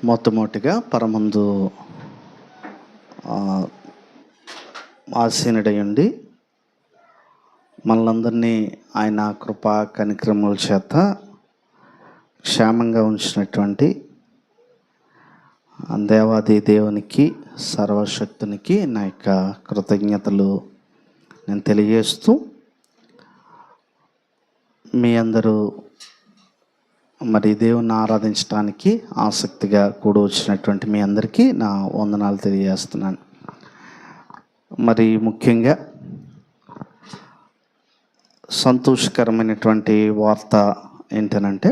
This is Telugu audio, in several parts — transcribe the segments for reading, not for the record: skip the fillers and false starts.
మొట్టమొదటిగా పరమందు ఆసీనుడయుండి మనలందరినీ ఆయన కృపా కనిక్రమముల చేత క్షేమంగా ఉంచినటువంటి దేవాది దేవునికి సర్వశక్తునికి నా యొక్క కృతజ్ఞతలు నేను తెలియజేస్తూ, మీ అందరూ మరి దేవుని ఆరాధించడానికి ఆసక్తిగా కూడి వచ్చినటువంటి మీ అందరికీ నా వందనాలు తెలియజేస్తున్నాను. మరి ముఖ్యంగా సంతోషకరమైనటువంటి వార్త ఏంటనంటే,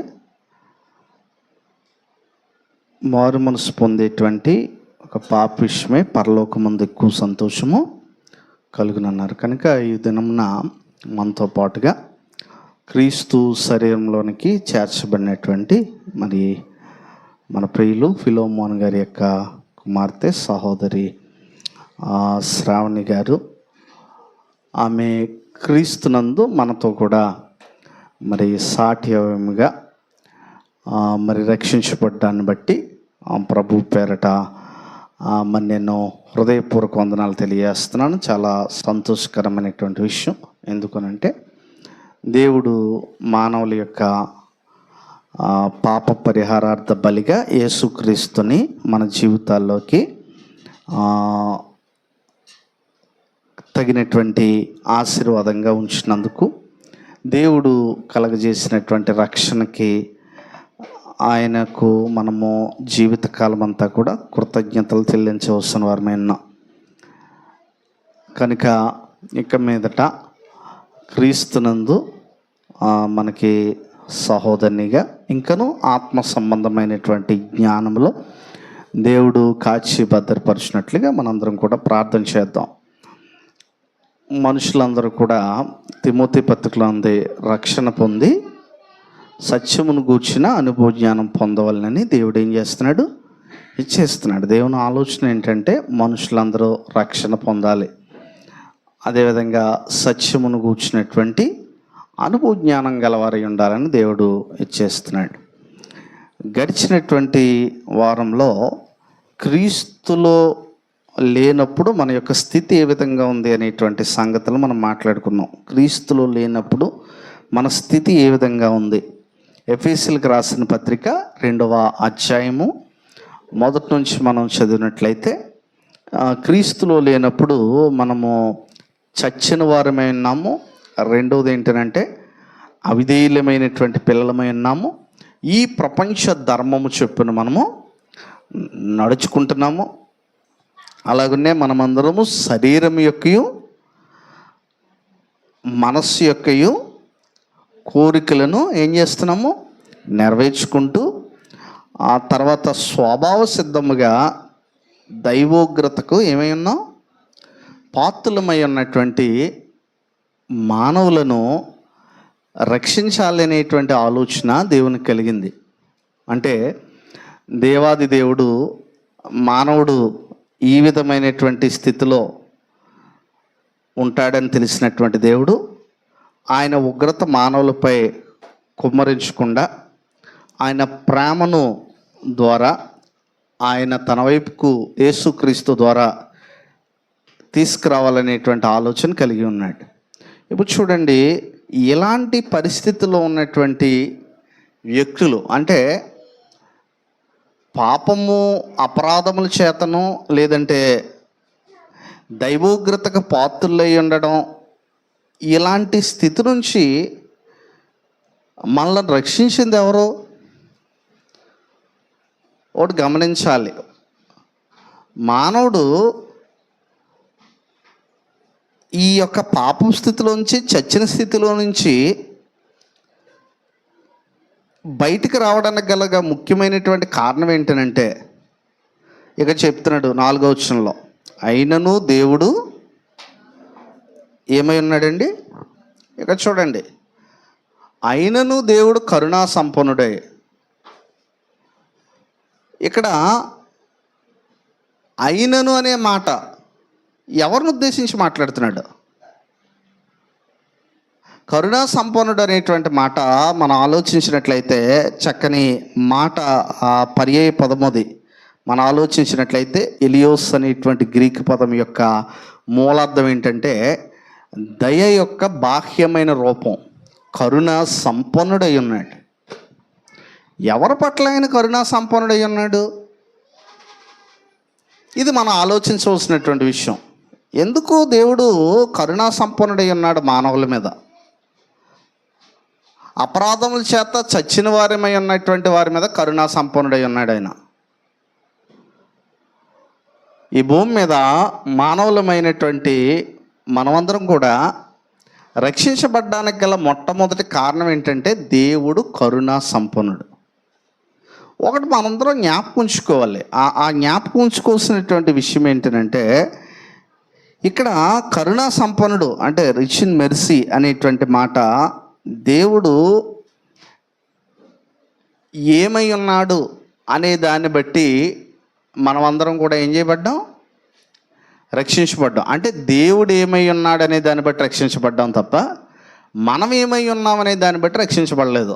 మారు మనసు పొందేటువంటి ఒక పాపిష్మే పరలోకమందు ఎక్కువ సంతోషము కలుగునన్నారు. కనుక ఈ దినమున మనతో పాటుగా క్రీస్తు శరీరంలోనికి చేర్చబడినటువంటి మరి మన ప్రియులు ఫిలోమోన్ గారి యొక్క కుమార్తె సహోదరి శ్రావణి గారు, ఆమె క్రీస్తునందు మనతో కూడా మరి సాఠ్యముగా మరి రక్షించబడ్డాన్ని బట్టి ప్రభు పేరట మరి నేను హృదయపూర్వక వందనాలు తెలియజేస్తున్నాను. చాలా సంతోషకరమైనటువంటి విషయం. ఎందుకనంటే దేవుడు మానవుల యొక్క పాప పరిహారార్థ బలిగా యేసుక్రీస్తుని మన జీవితాల్లోకి తగినటువంటి ఆశీర్వాదంగా ఉంచినందుకు, దేవుడు కలగజేసినటువంటి రక్షణకి ఆయనకు మనము జీవితకాలం అంతా కూడా కృతజ్ఞతలు చెల్లించవలసిన వారమే ఉన్నాం. కనుక ఇక మీదట క్రీస్తునందు మనకి సహోదరునిగా ఇంకనూ ఆత్మ సంబంధమైనటువంటి జ్ఞానంలో దేవుడు కాచి భద్రపరిచినట్లుగా మనందరం కూడా ప్రార్థన చేద్దాం. మనుషులందరూ కూడా తిమోతి పత్రికలో ఉంది, రక్షణ పొంది సత్యమును గూర్చిన అనుభవ జ్ఞానం పొందవాలని దేవుడు ఏం చేస్తున్నాడు? ఇచ్చేస్తున్నాడు. దేవుని ఆలోచన ఏంటంటే మనుషులందరూ రక్షణ పొందాలి, అదేవిధంగా సత్యమును గూర్చినటువంటి అనుభవ జ్ఞానం గలవారై ఉండాలని దేవుడు ఇచ్చేస్తున్నాడు. గడిచినటువంటి వారంలో క్రీస్తులో లేనప్పుడు మన యొక్క స్థితి ఏ విధంగా ఉంది అనేటువంటి సంగతులు మనం మాట్లాడుకున్నాం. క్రీస్తులో లేనప్పుడు మన స్థితి ఏ విధంగా ఉంది? ఎఫెసీయులకు రాసిన పత్రిక 2వ అధ్యాయము మొదటి నుంచి మనం చదివినట్లయితే, క్రీస్తులో లేనప్పుడు మనము చచ్చిన వారమై ఉన్నాము. రెండవది ఏంటంటే అవిధేయులమైనటువంటి పిల్లలమై ఉన్నాము. ఈ ప్రపంచ ధర్మము చొప్పున మనము నడుచుకుంటున్నాము. అలాగనే మనమందరము శరీరం యొక్కయు మనస్సు యొక్కయు కోరికలను ఏం చేస్తున్నాము? నెరవేర్చుకుంటూ, ఆ తర్వాత స్వభావ సిద్ధముగా దైవోగ్రతకు ఏమై ఉన్నాం? పాత్రులమై ఉన్నటువంటి మానవులను రక్షించాలనేటువంటి ఆలోచన దేవునికి కలిగింది. అంటే దేవాది దేవుడు మానవుడు ఈ విధమైనటువంటి స్థితిలో ఉంటాడని తెలిసినటువంటి దేవుడు ఆయన ఉగ్రత మానవులపై కుమ్మరించకుండా ఆయన ప్రేమను ద్వారా ఆయన తన వైపుకు యేసుక్రీస్తు ద్వారా తీసుకురావాలనేటువంటి ఆలోచన కలిగి ఉన్నాడు. ఇప్పుడు చూడండి, ఇలాంటి పరిస్థితుల్లో ఉన్నటువంటి వ్యక్తులు, అంటే పాపము అపరాధముల చేతను లేదంటే దైవోగ్రతకు పాత్రులై ఉండడం, ఇలాంటి స్థితి నుంచి మనల్ని రక్షించింది ఎవరు? ఒకటి గమనించాలి. మానవుడు ఈ యొక్క పాపం స్థితిలోంచి, చచ్చిన స్థితిలో నుంచి బయటికి రావడానికి గల ముఖ్యమైనటువంటి కారణం ఏంటనంటే, ఇక చెప్తున్నాడు 4వ వచనంలో, అయినను దేవుడు ఏమై ఉన్నాడండి? ఇక చూడండి, అయినను దేవుడు కరుణా సంపన్నుడే. ఇక్కడ అయినను అనే మాట ఎవరిని ఉద్దేశించి మాట్లాడుతున్నాడు? కరుణా సంపన్నుడు అనేటువంటి మాట మనం ఆలోచించినట్లయితే చక్కని మాట, పర్యాయ పదమది మనం ఆలోచించినట్లయితే ఎలియోస్ అనేటువంటి గ్రీక్ పదం యొక్క మూలార్థం ఏంటంటే దయ యొక్క బాహ్యమైన రూపం. కరుణా సంపన్నుడై ఉన్నాడు. ఎవరి పట్ల ఆయన కరుణా సంపన్నుడై ఉన్నాడు? ఇది మనం ఆలోచించవలసినటువంటి విషయం. ఎందుకు దేవుడు కరుణా సంపన్నుడై ఉన్నాడు మానవుల మీద? అపరాధముల చేత చచ్చిన వారమై ఉన్నటువంటి వారి మీద కరుణా సంపన్నుడై ఉన్నాడు ఆయన. ఈ భూమి మీద మానవులమైనటువంటి మనమందరం కూడా రక్షించబడ్డానికి గల మొట్టమొదటి కారణం ఏంటంటే దేవుడు కరుణా సంపన్నుడు. ఒకటి మనందరం జ్ఞాపకం ఉంచుకోవాలి. ఆ జ్ఞాపకం ఉంచుకోవాల్సినటువంటి విషయం ఏంటంటే, ఇక్కడ కరుణా సంపన్నుడు అంటే రిచ్ ఇన్ మెర్సీ అనేటువంటి మాట, దేవుడు ఏమై ఉన్నాడు అనే దాన్ని బట్టి మనమందరం కూడా ఏం చేయబడ్డాం? రక్షించబడ్డాం. అంటే దేవుడు ఏమై ఉన్నాడు అనే దాన్ని బట్టి రక్షించబడ్డాం తప్ప మనం ఏమై ఉన్నాం అనే దాన్ని బట్టి రక్షించబడలేదు.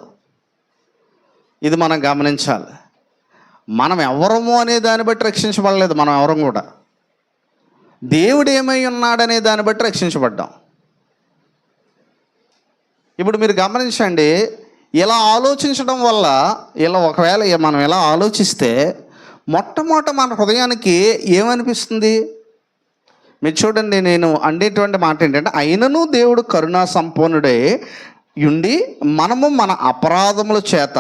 ఇది మనం గమనించాలి. మనం ఎవరము అనే దాన్ని బట్టి రక్షించబడలేదు. మనం ఎవరం కూడా దేవుడు ఏమై ఉన్నాడనే దాన్ని బట్టి రక్షించబడ్డాం. ఇప్పుడు మీరు గమనించండి, ఇలా ఆలోచించడం వల్ల ఒకవేళ మనం ఇలా ఆలోచిస్తే మొట్టమొదట మన హృదయానికి ఏమనిపిస్తుంది? మీరు చూడండి, నేను అనేటువంటి మాట ఏంటంటే, అయినను దేవుడు కరుణా సంపన్నుడై ఉండి మనము మన అపరాధముల చేత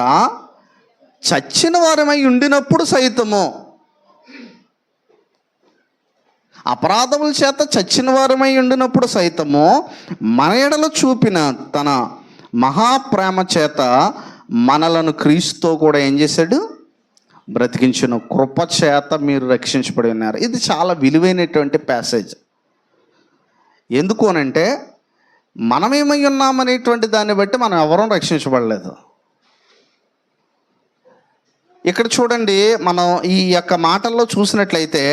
చచ్చిన వారమై ఉండినప్పుడు సైతము, అపరాధముల చేత చచ్చిన వారమై ఉండినప్పుడు సైతము మన ఎడల చూపిన తన మహాప్రేమ చేత మనలను క్రీస్తుతో కూడా ఏం చేశాడు? బ్రతికించిన కృప చేత మీరు రక్షించబడి ఉన్నారు. ఇది చాలా విలువైనటువంటి ప్యాసేజ్. ఎందుకు అనంటే, మనం ఏమై ఉన్నామనేటువంటి దాన్ని బట్టి మనం ఎవరూ రక్షించబడలేదు. ఇక్కడ చూడండి, మనం ఈ యొక్క మాటల్లో చూసినట్లయితే,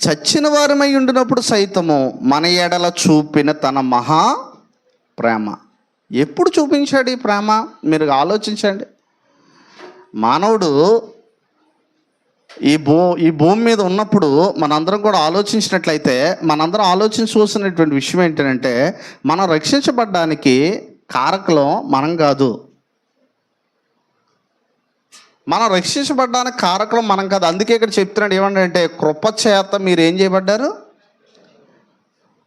చచ్చిన వారమై ఉండినప్పుడు సైతము మన ఎడల చూపిన తన మహా ప్రేమ. ఎప్పుడు చూపించాడు ఈ ప్రేమ? మీరు ఆలోచించండి. మానవుడు ఈ భూమి మీద ఉన్నప్పుడు మనందరం కూడా ఆలోచించినట్లయితే, మనందరం ఆలోచించవలసినటువంటి విషయం ఏంటంటే, మనం రక్షించబడ్డానికి కారకులం మనం కాదు. మనం రక్షించబడ్డానికి కారకులం మనం కాదు. అందుకే ఇక్కడ చెప్తున్నాడు ఏమంటే, కృప చేత మీరు ఏం చేయబడ్డారు?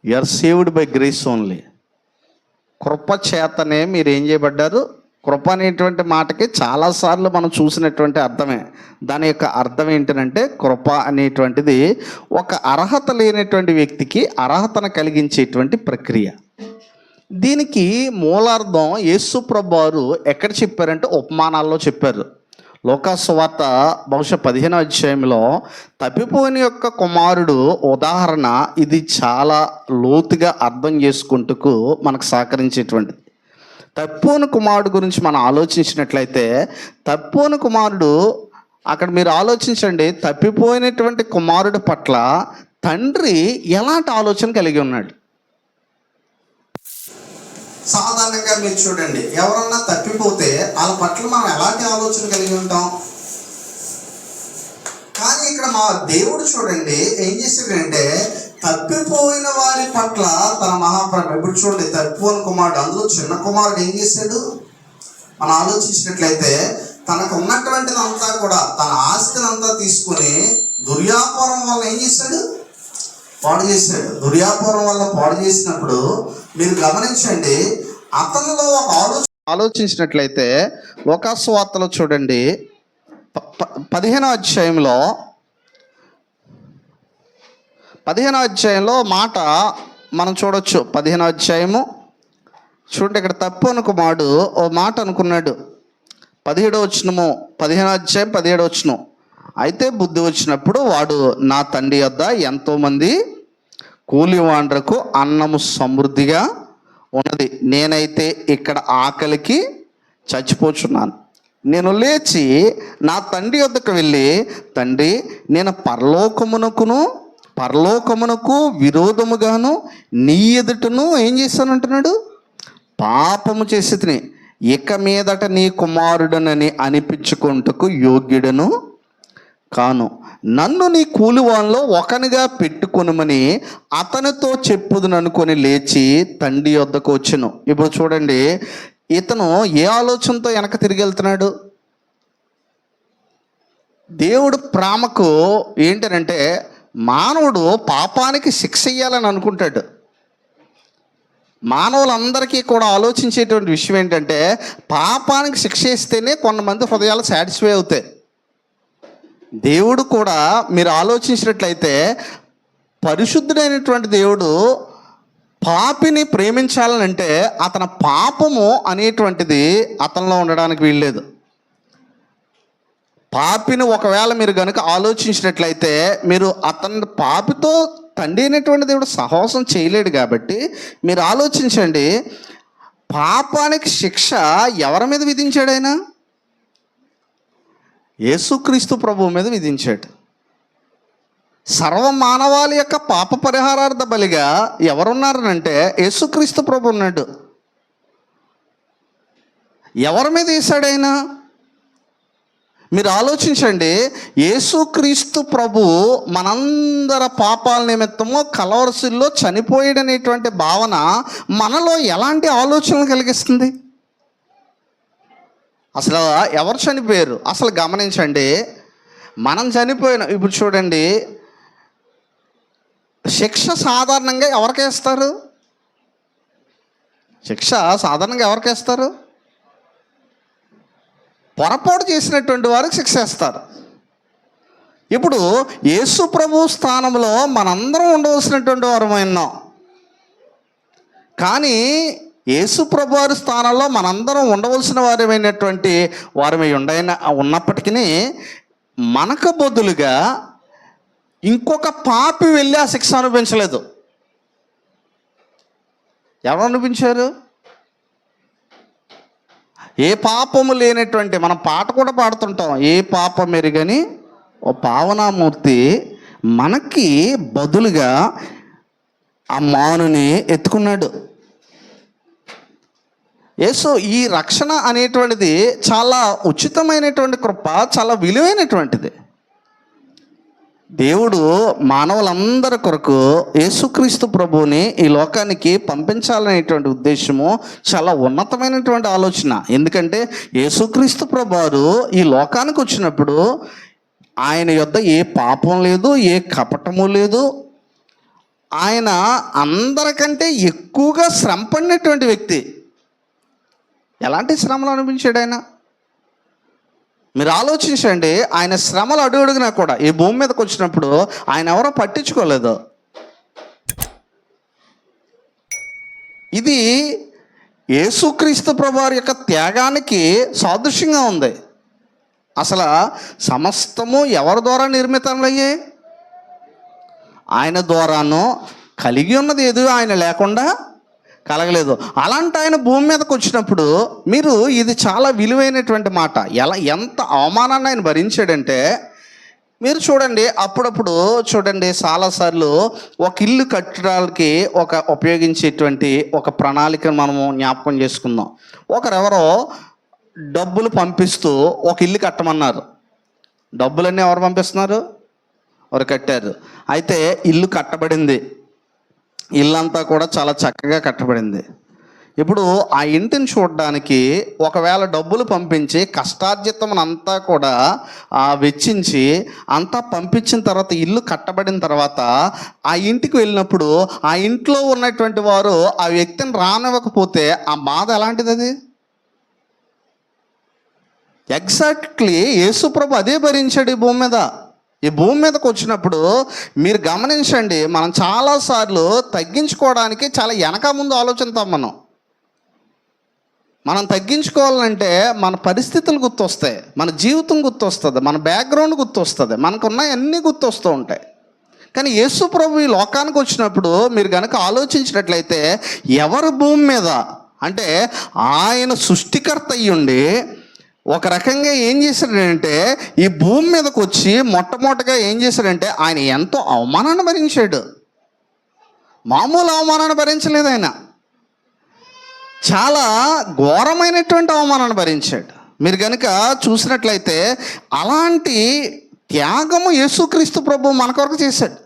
You are saved by grace only. కృప చేతనే మీరు ఏం చేయబడ్డారు? కృప అనేటువంటి మాటకి చాలాసార్లు మనం చూసినటువంటి అర్థమే. దాని యొక్క అర్థం ఏంటంటే, కృప అనేటువంటిది ఒక అర్హత లేనటువంటి వ్యక్తికి అర్హతను కలిగించేటువంటి ప్రక్రియ. దీనికి మూలార్థం యేసు ప్రభువారు ఎక్కడ చెప్పారంటే ఉపమానాల్లో చెప్పారు. లోకాసు సువార్త బహుశా 15వ అధ్యాయంలో తప్పిపోయిన యొక్క కుమారుడు ఉదాహరణ ఇది చాలా లోతుగా అర్థం చేసుకుంటూ మనకు సహకరించేటువంటిది. తప్పిపోయిన కుమారుడు గురించి మనం ఆలోచించినట్లయితే, తప్పిపోయిన కుమారుడు అక్కడ మీరు ఆలోచించండి, తప్పిపోయినటువంటి కుమారుడు పట్ల తండ్రి ఎలాంటి ఆలోచన కలిగి ఉన్నాడు? సాధారణంగా మీరు చూడండి, ఎవరన్నా తప్పిపోతే వాళ్ళ పట్ల మనం ఎలాంటి ఆలోచన కలిగి ఉంటాం? కానీ ఇక్కడ మా దేవుడు చూడండి ఏం చేశాడంటే, తప్పిపోయిన వారి పట్ల తన మహాప్రేమ. ఇప్పుడు చూడండి, తప్పిపోయిన కుమారుడు, అందులో చిన్న కుమారుడు ఏం చేశాడు? మనం ఆలోచించినట్లయితే, తనకు ఉన్నటువంటిది అంతా కూడా, తన ఆస్తిని అంతా తీసుకొని దుర్వ్యాపారం వల్ల ఏం చేశాడు? పాడు చేశాడు. దుర్వ్యాపారం వల్ల పాడు చేసినప్పుడు మీరు గమనించండి, అతనిలో ఒక ఆలోచించినట్లయితే లోకాసు వార్తలో చూడండి 15వ అధ్యాయంలో మాట మనం చూడొచ్చు. 15వ అధ్యాయము చూడండి, ఇక్కడ తప్పిపోయిన కుమారుడు ఓ మాట అనుకున్నాడు. 17వ వచనము, 15వ అధ్యాయం 17వ వచనం. అయితే బుద్ధి వచ్చినప్పుడు వాడు నా తండ్రి వద్ద ఎంతోమంది కూలివాండ్రకు అన్నము సమృద్ధిగా ఉన్నది, నేనైతే ఇక్కడ ఆకలికి చచ్చిపోచున్నాను. నేను లేచి నా తండ్రి వద్దకు వెళ్ళి, తండ్రి, నేను పరలోకమునకు విరోధముగాను నీ ఎదుటను ఏం చేశానంటున్నాడు? పాపము చేసి తిని, ఇక మీదట నీ కుమారుడనని అనిపించుకుంటకు యోగ్యుడను కాను. నన్ను నీ కూలివానిలో ఒకనిగా పెట్టుకొనుమని అతనితో చెప్పుదుననుకొని లేచి తండ్రి వద్దకు వచ్చెను. ఇప్పుడు చూడండి, ఇతను ఏ ఆలోచనతో వెనక తిరిగి వెళ్తున్నాడు? దేవుడు ప్రేమకు ఏంటనంటే మానవుడు పాపానికి శిక్ష ఇయ్యాలని అనుకుంటాడు. మానవులందరికీ కూడా ఆలోచించేటువంటి విషయం ఏంటంటే పాపానికి శిక్ష ఇస్తేనే కొంతమంది హృదయాలు సాటిస్ఫై అవుతాయి. దేవుడు కూడా మీరు ఆలోచించినట్లయితే పరిశుద్ధుడైనటువంటి దేవుడు పాపిని ప్రేమించాలనంటే అతని పాపము అనేటువంటిది అతనిలో ఉండడానికి వీల్లేదు. పాపిని ఒకవేళ మీరు కనుక ఆలోచించినట్లయితే మీరు అతని పాపితో తండ్రి అయినటువంటి దేవుడు సహవాసం చేయలేడు. కాబట్టి మీరు ఆలోచించండి, పాపానికి శిక్ష ఎవరి మీద విధించాడు? ఆయన యేసుక్రీస్తు ప్రభువు మీద విధించాడు. సర్వ మానవాళి యొక్క పాప పరిహారార్థ బలిగా ఎవరున్నారనంటే యేసుక్రీస్తు ప్రభు ఉన్నాడు. ఎవరి మీద వేశాడు ఆయన? మీరు ఆలోచించండి, యేసుక్రీస్తు ప్రభు మనందరి పాపాల నిమిత్తము కలవరసిల్లో చనిపోయాడనేటువంటి భావన మనలో ఎలాంటి ఆలోచనలు కలిగిస్తుంది? అసలు ఎవరు చనిపోయారు? అసలు గమనించండి, మనం చనిపోయిన ఇప్పుడు చూడండి, శిక్ష సాధారణంగా ఎవరికేస్తారు? శిక్ష సాధారణంగా ఎవరికేస్తారు? పొరపాటు చేసినటువంటి వారికి శిక్ష వేస్తారు. ఇప్పుడు యేసు ప్రభు స్థానంలో మనందరం ఉండవలసినటువంటి వారమై ఉన్నాం. కానీ యేసు ప్రభు వారి స్థానంలో మనందరం ఉండవలసిన వారమైనటువంటి వారమై ఉన్నప్పటికీ మనకు బదులుగా ఇంకొక పాపి వెళ్ళి ఆ శిక్ష అనుభవించలేదు. ఎవరు అనిపించారు? ఏ పాపము లేనటువంటి, మనం పాట కూడా పాడుతుంటాం, ఏ పాపం ఎరుగని ఓ పావనామూర్తి మనకి బదులుగా ఆ మానుని ఎత్తుకున్నాడు. యేసు ఈ రక్షణ అనేటువంటిది చాలా ఉచితమైనటువంటి కృప, చాలా విలువైనటువంటిది. దేవుడు మానవులందరి కొరకు యేసుక్రీస్తు ప్రభువుని ఈ లోకానికి పంపించాలనేటువంటి ఉద్దేశము చాలా ఉన్నతమైనటువంటి ఆలోచన. ఎందుకంటే యేసుక్రీస్తు ప్రభువారు ఈ లోకానికి వచ్చినప్పుడు ఆయన యొద్ద ఏ పాపం లేదు, ఏ కపటము లేదు. ఆయన అందరికంటే ఎక్కువగా శ్రమ పడినటువంటి వ్యక్తి. ఎలాంటి శ్రమలు అనిపించాడు ఆయన? మీరు ఆలోచించండి, ఆయన శ్రమలు అడుగుడిగినా కూడా ఈ భూమి మీదకి వచ్చినప్పుడు ఆయన ఎవరో పట్టించుకోలేదు. ఇది యేసుక్రీస్తు ప్రభువారి యొక్క త్యాగానికి సాదృశ్యంగా ఉంది. అసలు సమస్తము ఎవరి ద్వారా నిర్మితమయ్యాయి? ఆయన ద్వారాను. కలిగి ఉన్నది ఏదో ఆయన లేకుండా కలగలేదు. అలాంటి ఆయన భూమి మీదకి వచ్చినప్పుడు మీరు, ఇది చాలా విలువైనటువంటి మాట. ఎంత అవమానాన్ని ఆయన భరించాడంటే మీరు చూడండి, అప్పుడప్పుడు చూడండి, చాలాసార్లు ఒక ఇల్లు కట్టడానికి ఉపయోగించేటువంటి ఒక ప్రణాళికను మనము జ్ఞాపకం చేసుకుందాం. ఒకరెవరో డబ్బులు పంపిస్తూ ఒక ఇల్లు కట్టమన్నారు. డబ్బులన్నీ ఎవరు పంపిస్తున్నారు? వారు కట్టారు. అయితే ఇల్లు కట్టబడింది. ఇల్లంతా కూడా చాలా చక్కగా కట్టబడింది. ఇప్పుడు ఆ ఇంటిని చూడడానికి ఒకవేళ డబ్బులు పంపించి కష్టార్జితం అంతా కూడా వెచ్చించి అంతా పంపించిన తర్వాత ఇల్లు కట్టబడిన తర్వాత ఆ ఇంటికి వెళ్ళినప్పుడు ఆ ఇంట్లో ఉన్నటువంటి వారు ఆ వ్యక్తిని రానివ్వకపోతే ఆ బాధ ఎలాంటిది? అది ఎగ్జాక్ట్లీ యేసుప్రభు అదే భరించాడు ఈ భూమి మీద. ఈ భూమి మీదకి వచ్చినప్పుడు మీరు గమనించండి, మనం చాలాసార్లు తగ్గించుకోవడానికి చాలా వెనక ముందు ఆలోచిస్తాం. మనం తగ్గించుకోవాలంటే మన పరిస్థితులు గుర్తొస్తాయి, మన జీవితం గుర్తొస్తుంది, మన బ్యాక్గ్రౌండ్ గుర్తొస్తుంది, మనకున్న అన్నీ గుర్తొస్తూ ఉంటాయి. కానీ యేసు ప్రభు ఈ లోకానికి వచ్చినప్పుడు మీరు కనుక ఆలోచించినట్లయితే ఎవరు భూమి మీద అంటే ఆయన సృష్టికర్త అయ్యుండి ఒక రకంగా ఏం చేశాడంటే ఈ భూమి మీదకి వచ్చి మొట్టమొదటిగా ఏం చేశాడంటే ఆయన ఎంతో అవమానాన్ని భరించాడు. మామూలు అవమానాన్ని భరించలేదు, ఆయన చాలా ఘోరమైనటువంటి అవమానాన్ని భరించాడు. మీరు కనుక చూసినట్లయితే అలాంటి త్యాగము యేసుక్రీస్తు ప్రభు మన కొరకు చేశాడు.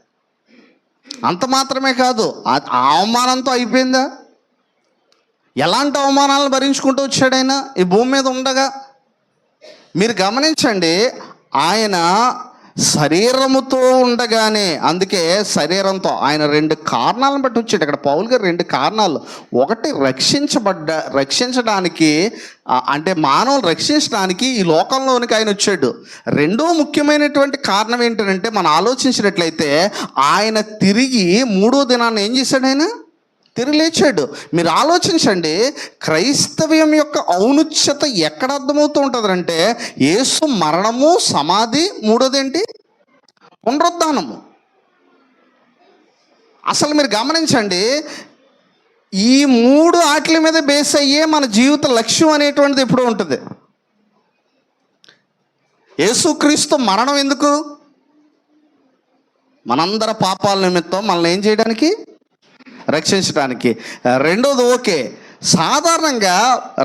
అంత మాత్రమే కాదు, ఆ అవమానంతో అయిపోయిందా? ఎలాంటి అవమానాలను భరించుకుంటూ వచ్చాడు ఆయన ఈ భూమి మీద ఉండగా? మీరు గమనించండి, ఆయన శరీరముతో ఉండగానే, అందుకే శరీరంతో ఆయన 2 కారణాలను బట్టి వచ్చాడు. ఇక్కడ పౌలు గారు 2 కారణాలు. ఒకటి రక్షించడానికి, అంటే మానవులు రక్షించడానికి ఈ లోకంలోనికి ఆయన వచ్చాడు. రెండో ముఖ్యమైనటువంటి కారణం ఏంటంటే, మనం ఆలోచించినట్లయితే ఆయన తిరిగి 3వ దినాన్ని ఏం చేశాడు? ఆయన తిరిగి లేచాడు. మీరు ఆలోచించండి, క్రైస్తవ్యం యొక్క ఔన్నత్యత ఎక్కడ అర్థమవుతూ ఉంటుందంటే, యేసు మరణము, సమాధి, 3వది ఏంటి? పునరుద్ధానము. అసలు మీరు గమనించండి, ఈ 3 వాటి మీద బేస్ అయ్యే మన జీవిత లక్ష్యం అనేటువంటిది ఎప్పుడూ ఉంటుంది. యేసుక్రీస్తు మరణం ఎందుకు? మనందరి పాపాల నిమిత్తం మనల్ని ఏం చేయడానికి? రక్షించడానికి. రెండోది, ఓకే, సాధారణంగా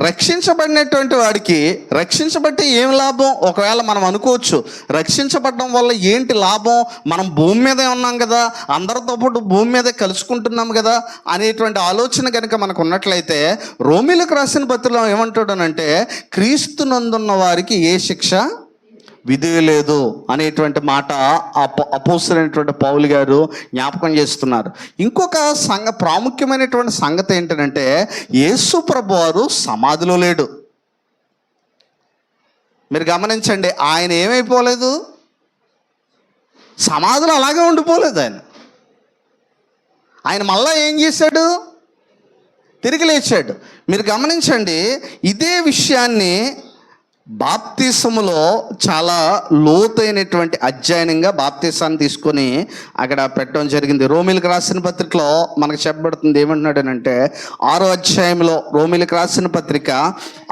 రక్షించబడినటువంటి వాడికి రక్షించబట్టి ఏం లాభం? ఒకవేళ మనం అనుకోవచ్చు, రక్షించబడడం వల్ల ఏంటి లాభం? మనం భూమి మీదే ఉన్నాం కదా, అందరితో పాటు భూమి మీదే కలుసుకుంటున్నాం కదా అనేటువంటి ఆలోచన కనుక మనకు ఉన్నట్లయితే, రోమీలకు రాసిన పత్రికలో ఏమంటాడనంటే, క్రీస్తునందున్న వారికి ఏ శిక్ష విధిలేదు అనేటువంటి మాట అపోస్తలుడైనటువంటి పౌలు గారు జ్ఞాపకం చేస్తున్నారు. ఇంకొక ప్రాముఖ్యమైనటువంటి సంగతి ఏంటంటే, యేసు ప్రభు వారు సమాధిలో లేడు. మీరు గమనించండి, ఆయన ఏమైపోలేదు, సమాధిలో అలాగే ఉండిపోలేదు. ఆయన మళ్ళా ఏం చేశాడు? తిరిగి లేచాడు. మీరు గమనించండి, ఇదే విషయాన్ని బాప్తిసములో చాలా లోతైనటువంటి అధ్యయనంగా బాప్తిసాన్ని తీసుకొని అక్కడ పెట్టడం జరిగింది. రోమీలకు రాసిన పత్రికలో మనకు చెప్పబడుతుంది ఏమంటున్నాడనంటే, 6వ అధ్యాయంలో, రోమీలకు రాసిన పత్రిక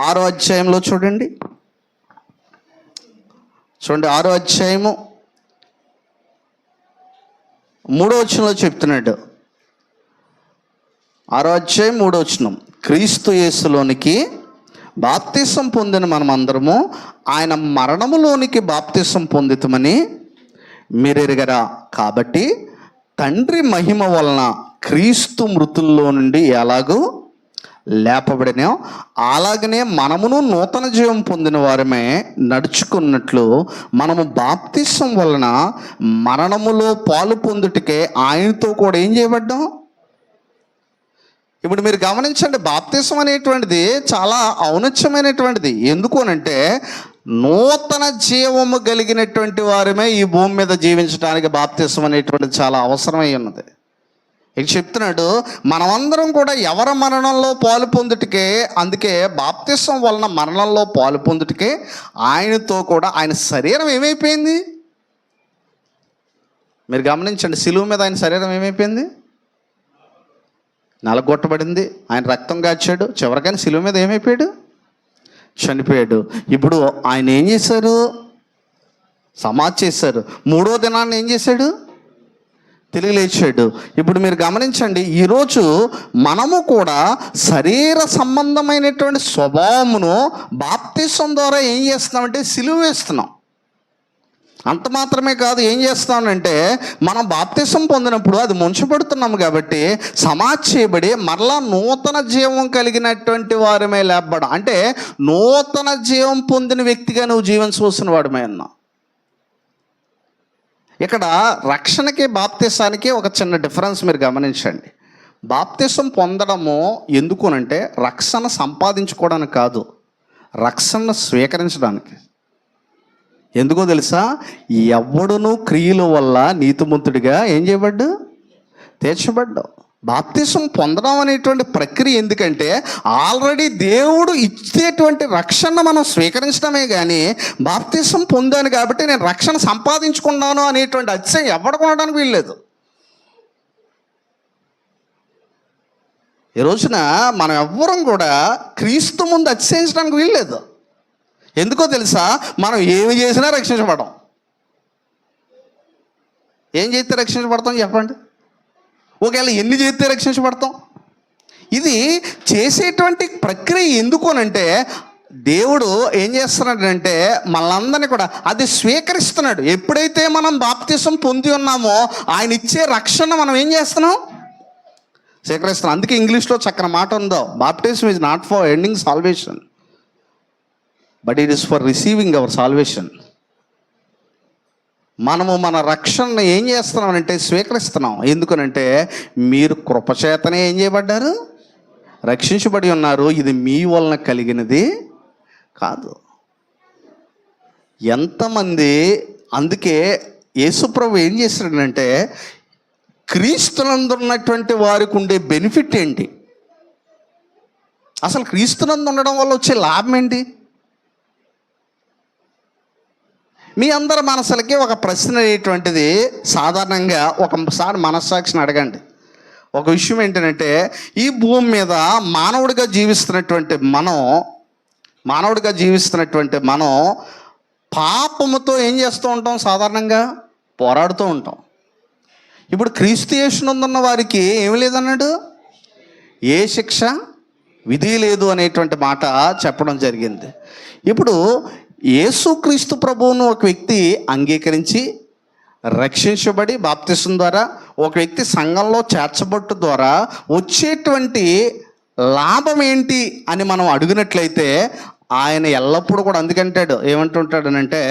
6వ అధ్యాయంలో చూడండి 6వ అధ్యాయము 3వ వచనంలో చెప్తున్నాడు. 6వ అధ్యాయం 3వ వచనం, క్రీస్తు యేసులోనికి బాప్తిసం పొందిన మనమందరము ఆయన మరణములోనికి బాప్తిసం పొందితమని మీరు ఎరుగరా. కాబట్టి తండ్రి మహిమ వలన క్రీస్తు మృతుల్లో నుండి ఎలాగూ లేపబడినో అలాగనే మనమును నూతన జీవం పొందిన వారమే నడుచుకున్నట్లు మనము బాప్తిసం వలన మరణములో పాలు పొందుటకే ఆయనతో కూడా ఏం చేయబడ్డాం? ఇప్పుడు మీరు గమనించండి, బాప్తిసం అనేటువంటిది చాలా ఔన్నత్యమైనటువంటిది. ఎందుకు అనంటే, నూతన జీవము కలిగినటువంటి వారమే ఈ భూమి మీద జీవించడానికి బాప్తిసం అనేటువంటిది చాలా అవసరమై ఉన్నది. ఇక చెప్తున్నాడు, మనమందరం కూడా ఎవరి మరణంలో పాలు పొందుటకే, అందుకే బాప్తిసం వలన మరణంలో పాలు పొందుటకే ఆయనతో కూడా, ఆయన శరీరం ఏమైపోయింది? మీరు గమనించండి, సిలువ మీద ఆయన శరీరం ఏమైపోయింది? నలగొట్టబడింది. ఆయన రక్తం కాచాడు, చివరికైనా సిలువ మీద ఏమైపోయాడు? చనిపోయాడు. ఇప్పుడు ఆయన ఏం చేశారు? సమాధి చేశారు. 3వ దినాన్ని ఏం చేశాడు? తిరిగి లేచాడు. ఇప్పుడు మీరు గమనించండి, ఈరోజు మనము కూడా శరీర సంబంధమైనటువంటి స్వభావమును బాప్తిసం ద్వారా ఏం చేస్తున్నామంటే సిలువ వేస్తున్నాం. అంత మాత్రమే కాదు, ఏం చేస్తానంటే, మనం బాప్తిసం పొందినప్పుడు అది ముంచబడుతున్నాము కాబట్టి సమాధి చేయబడి మరలా నూతన జీవం కలిగినటువంటి వారమే లేపబడం. అంటే నూతన జీవం పొందిన వ్యక్తిగా నువ్వు జీవించవలసిన వాడమే అన్నా. ఇక్కడ రక్షణకి బాప్తిసానికి ఒక చిన్న డిఫరెన్స్ మీరు గమనించండి. బాప్తిసం పొందడము ఎందుకునంటే రక్షణ సంపాదించుకోవడానికి కాదు, రక్షణ స్వీకరించడానికి. ఎందుకో తెలుసా? ఎవడును క్రియల వల్ల నీతిమంతుడిగా ఏం చేయబడ్డు? తీర్చబడ్డావు. బాప్తిసం పొందడం అనేటువంటి ప్రక్రియ ఎందుకంటే, ఆల్రెడీ దేవుడు ఇచ్చేటువంటి రక్షణ మనం స్వీకరించడమే కానీ బాప్తిసం పొందాను కాబట్టి నేను రక్షణ సంపాదించుకున్నాను అనేటువంటి అతిశయం ఎవడు కొనడానికి వీల్లేదు. ఈ రోజున మనం ఎవ్వరం కూడా క్రీస్తు ముందు అతిశయించడానికి వీల్లేదు. ఎందుకో తెలుసా? మనం ఏమి చేసినా రక్షించబడతాం. ఏం చేస్తే రక్షించబడతాం చెప్పండి? ఒకవేళ ఎన్ని చేస్తే రక్షించబడతాం? ఇది చేసేటువంటి ప్రక్రియ ఎందుకు అనంటే, దేవుడు ఏం చేస్తున్నాడంటే మనందరినీ కూడా అది స్వీకరిస్తున్నాడు. ఎప్పుడైతే మనం బాప్తిసం పొంది ఉన్నామో ఆయన ఇచ్చే రక్షణ మనం ఏం చేస్తున్నాం, స్వీకరిస్తున్నాం. అందుకే ఇంగ్లీష్లో చక్కని మాట ఉందో, baptism is not for ending salvation but it is for receiving our salvation. మనము మన రక్షణను ఏం చేస్తున్నామంటే స్వీకరిస్తున్నాం. ఎందుకనంటే మీరు కృపచేతనే ఏం చేయబడ్డారు, రక్షించబడి ఉన్నారు. ఇది మీ వలన కలిగినది కాదు. ఎంతమంది, అందుకే యేసుప్రభు ఏం చేశాడంటే క్రీస్తునందు ఉన్నటువంటి వారికి ఉండే బెనిఫిట్ ఏంటి, అసలు క్రీస్తునందు ఉండడం వల్ల వచ్చే లాభం ఏంటి? మీ అందరి మనసులకి ఒక ప్రశ్న అనేటువంటిది సాధారణంగా ఒకసారి మనస్సాక్షిని అడగండి. ఒక విషయం ఏంటంటే ఈ భూమి మీద మానవుడిగా జీవిస్తున్నటువంటి మనం పాపముతో ఏం చేస్తూ ఉంటాం, సాధారణంగా పోరాడుతూ ఉంటాం. ఇప్పుడు క్రీస్తు యేసునందున్న వారికి ఏమి లేదన్నాడు, ఏ శిక్ష విధి లేదు అనేటువంటి మాట చెప్పడం జరిగింది. ఇప్పుడు యేసుక్రీస్తు ప్రభువును ఒక వ్యక్తి అంగీకరించి రక్షించబడి బాప్తిసం ద్వారా ఒక వ్యక్తి సంఘంలో చేర్చబట్టు ద్వారా వచ్చేటువంటి లాభం ఏంటి అని మనం అడిగినట్లయితే ఆయన ఎల్లప్పుడూ కూడా అందుకంటాడు, ఏమంటుంటాడనంటే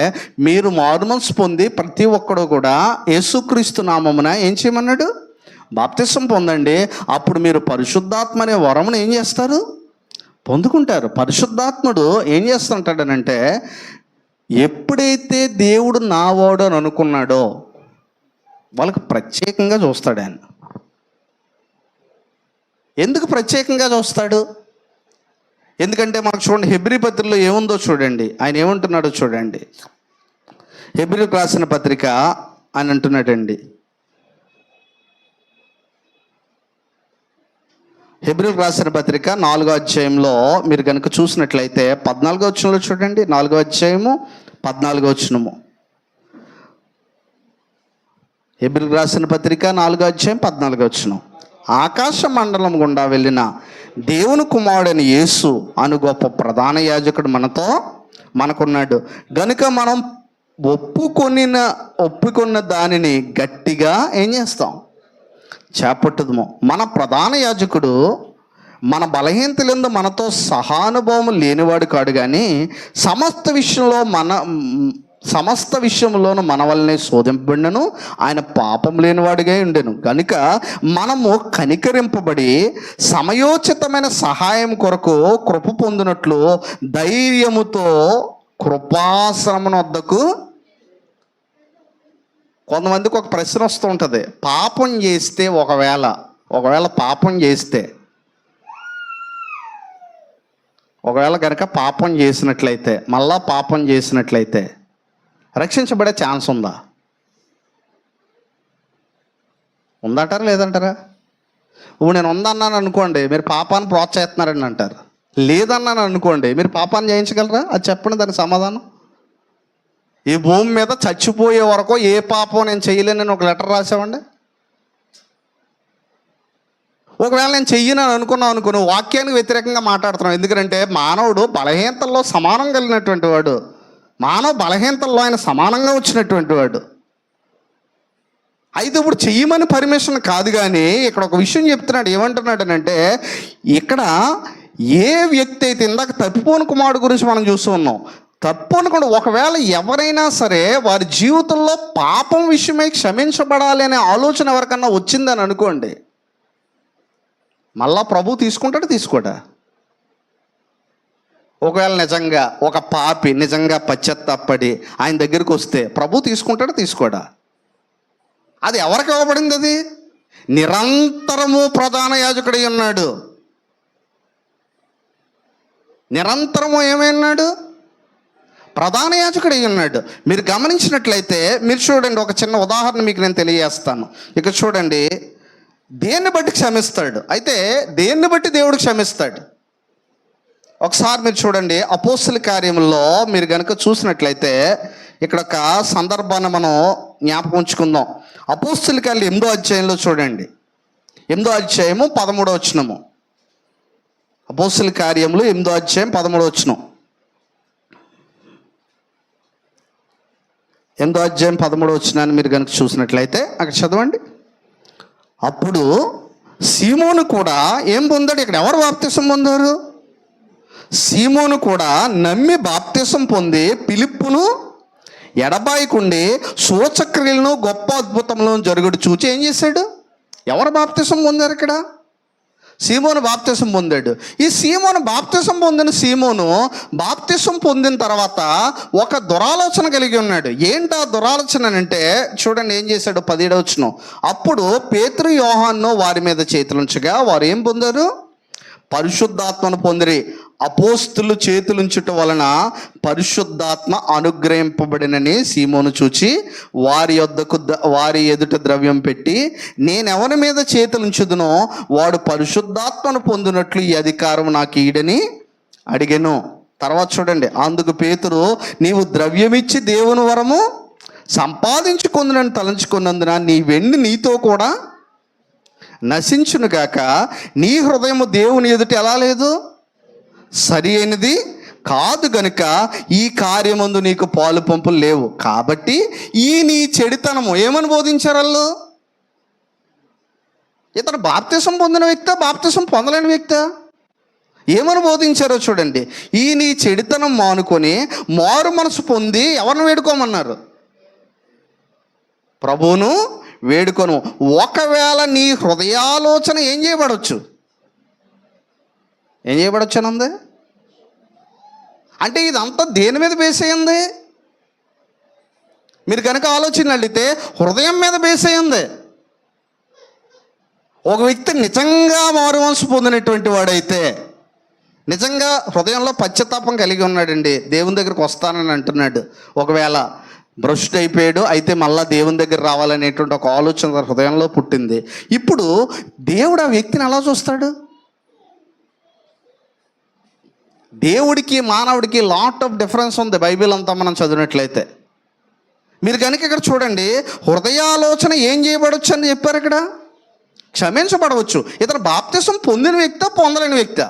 మీరు మారుమనసు పొంది ప్రతి ఒక్కడు కూడా యేసుక్రీస్తు నామమున ఏం చేయమన్నాడు, బాప్తిసం పొందండి. అప్పుడు మీరు పరిశుద్ధాత్మ అనే వరమును ఏం చేస్తారు, పొందుకుంటారు. పరిశుద్ధాత్ముడు ఏం చేస్తుంటాడనంటే ఎప్పుడైతే దేవుడు నావాడు అని అనుకున్నాడో వాళ్ళకి ప్రత్యేకంగా చూస్తాడు ఆయన. ఎందుకు ప్రత్యేకంగా చూస్తాడు? ఎందుకంటే మనకు చూడండి హెబ్రీ పత్రికలో ఏముందో చూడండి, ఆయన ఏమంటున్నాడో చూడండి. హెబ్రీలకు రాసిన పత్రిక అని అంటున్నాడండి, హెబ్రీలకు రాసిన పత్రిక 4వ అధ్యాయంలో మీరు కనుక చూసినట్లయితే 14వ వచనంలో చూడండి. 4వ అధ్యాయము 14వ వచనము. హెబ్రీలకు రాసిన పత్రిక 4వ అధ్యాయం 14వ వచనం. ఆకాశ మండలం గుండా వెళ్ళిన దేవుని కుమారుడైన యేసు అను గొప్ప ప్రధాన యాజకుడు మనకున్నాడు గనుక మనం ఒప్పుకున్న దానిని గట్టిగా ఏం చేస్తాం, చేపట్టుదుము. మన ప్రధాన యాజకుడు మన బలహీనతలందు మనతో సహానుభవం లేనివాడు కాడు, కానీ సమస్త విషయంలోనూ మన వల్లనే శోధింపబడినను ఆయన పాపం లేనివాడిగా ఉండెను. కనుక మనము కనికరింపబడి సమయోచితమైన సహాయం కొరకు కృప పొందినట్లు ధైర్యముతో కృపాసనమున వద్దకు. కొంతమందికి ఒక ప్రశ్న వస్తూ ఉంటుంది, పాపం చేస్తే ఒకవేళ పాపం చేస్తే ఒకవేళ కనుక పాపం చేసినట్లయితే మళ్ళా పాపం చేసినట్లయితే రక్షించబడే ఛాన్స్ ఉందంటారా లేదంటారా? ఇప్పుడు నేను ఉందన్నాను అనుకోండి, మీరు పాపాన్ని ప్రోత్సహిస్తున్నారని అంటారు. లేదన్నాను అనుకోండి, మీరు పాపాన్ని చేయించగలరా? అది చెప్పండి, దానికి సమాధానం. ఈ భూమి మీద చచ్చిపోయే వరకు ఏ పాపం నేను చేయలేనని ఒక లెటర్ రాసామండి. ఒకవేళ నేను చెయ్యనని అనుకుని వాక్యానికి వ్యతిరేకంగా మాట్లాడుతున్నాను. ఎందుకంటే మానవుడు బలహీనతల్లో సమానం కలిగినటువంటి వాడు, మానవ బలహీనతల్లో ఆయన సమానంగా వచ్చినటువంటి వాడు. అయితే ఇప్పుడు చెయ్యమని పర్మిషన్ కాదు, కానీ ఇక్కడ ఒక విషయం చెప్తున్నాడు. ఏమంటున్నాడనంటే ఇక్కడ ఏ వ్యక్తి అయితే ఇందాక తప్పిపోని కుమారుడు గురించి మనం చూస్తూ ఉన్నాం, తప్పు అనుకోండి, ఒకవేళ ఎవరైనా సరే వారి జీవితంలో పాపం విషయమై క్షమించబడాలి అనే ఆలోచన ఎవరికన్నా వచ్చిందని అనుకోండి, మళ్ళా ప్రభు తీసుకోడా? ఒకవేళ నిజంగా ఒక పాపి నిజంగా పశ్చాత్తాపడి ఆయన దగ్గరికి వస్తే ప్రభు తీసుకోడా? అది ఎవరికి ఇవ్వబడింది? అది నిరంతరము ప్రధాన యాజకుడై ఉన్నాడు. నిరంతరము ఏమైనాడు? ప్రధాన యాజకుడై ఉన్నాడు. మీరు గమనించినట్లయితే మీరు చూడండి, ఒక చిన్న ఉదాహరణ మీకు నేను తెలియజేస్తాను. ఇక చూడండి, దేన్ని బట్టి క్షమిస్తాడు? అయితే దేన్ని బట్టి దేవుడు క్షమిస్తాడు? ఒకసారి మీరు చూడండి, అపోస్తుల కార్యముల్లో మీరు కనుక చూసినట్లయితే ఇక్కడ ఒక సందర్భాన్ని మనం జ్ఞాపకం ఉంచుకుందాం. అపోస్తుల కార్యాలు 8వ అధ్యాయంలో చూడండి, 8వ అధ్యాయము 13వ వచనము. అపోస్తుల కార్యములు 8వ అధ్యాయం 13వ వచనం. 8వ అధ్యాయం 13వ వచనాన్ని మీరు కనుక చూసినట్లయితే అక్కడ చదవండి. అప్పుడు సీమోను కూడా ఏం పొందాడు? ఇక్కడ ఎవరు బాప్తిసం పొందారు? సీమోను కూడా నమ్మి బాప్తిసం పొంది ఫిలిప్పును ఎడబాయకుండి సూచక్రియలను గొప్ప అద్భుతములను జరుగుడు చూచి ఏం చేశాడు? ఎవరు బాప్తిసం పొందారు? ఇక్కడ సీమోను బాప్తిసం పొందాడు. ఈ సీమోను బాప్తిసం పొందిన సీమోను బాప్తిసం పొందిన తర్వాత ఒక దురాలోచన కలిగి ఉన్నాడు. ఏంటి ఆ దురాలోచన అంటే చూడండి ఏం చేశాడు. 17వ వచనం. అప్పుడు పేతురు యోహాను వారి మీద చేతులుంచగా వారు ఏం పొందారు? పరిశుద్ధాత్మను పొందిరి. అపోస్తులు చేతులుంచుట వలన పరిశుద్ధాత్మ అనుగ్రహింపబడినని సీమోను చూచి వారి ఎదుట ద్రవ్యం పెట్టి, నేనెవరి మీద చేతులుంచుదునో వాడు పరిశుద్ధాత్మను పొందినట్లు ఈ అధికారం నాకు ఈడని అడిగెను. తర్వాత చూడండి, అందుకు పేతురు, నీవు ద్రవ్యమిచ్చి దేవుని వరము సంపాదించుకుందునని తలంచుకున్నందున నీ వెండి నీతో కూడా నశించునుగాక, నీ హృదయము దేవుని ఎదుట ఎలా లేదు? సరి అయినది కాదు గనుక ఈ కార్యమందు నీకు పాలు పంపులు లేవు. కాబట్టి ఈ నీ చెడితనము ఏమని బోధించారు వాళ్ళు? ఇతను బాప్తిసం పొందిన వ్యక్తి, బాప్తిసం పొందలేని వ్యక్తి ఏమని బోధించారో చూడండి. ఈ నీ చెడితనం మానుకొని మారు మనసు పొంది ఎవరిని వేడుకోమన్నారు? ప్రభువును వేడుకొను. ఒకవేళ నీ హృదయాలోచన ఏం చేయబడవచ్చు? ఏం చేయబడవచ్చు అనంది? అంటే ఇదంతా దేని మీద బేస్ అయ్యింది? మీరు కనుక ఆలోచన అడిగితే హృదయం మీద బేస్ అయ్యింది. ఒక వ్యక్తి నిజంగా మారుమనసు పొందినటువంటి వాడైతే, నిజంగా హృదయంలో పశ్చాత్తాపం కలిగి ఉన్నాడండి, దేవుని దగ్గరికి వస్తానని అంటున్నాడు, ఒకవేళ భ్రష్టు అయిపోయాడు, అయితే మళ్ళా దేవుని దగ్గర రావాలనేటువంటి ఒక ఆలోచన హృదయంలో పుట్టింది. ఇప్పుడు దేవుడు ఆ వ్యక్తిని ఎలా చూస్తాడు? దేవుడికి మానవుడికి లాట్ ఆఫ్ డిఫరెన్స్ ఉంది బైబిల్ అంతా మనం చదివినట్లయితే. మీరు కనుక ఇక్కడ చూడండి, హృదయాలోచన ఏం చేయబడవచ్చు అని చెప్పారు ఇక్కడ? క్షమించబడవచ్చు. ఇతను బాప్తిసం పొందిన వ్యక్తి, పొందలేని వ్యక్తి?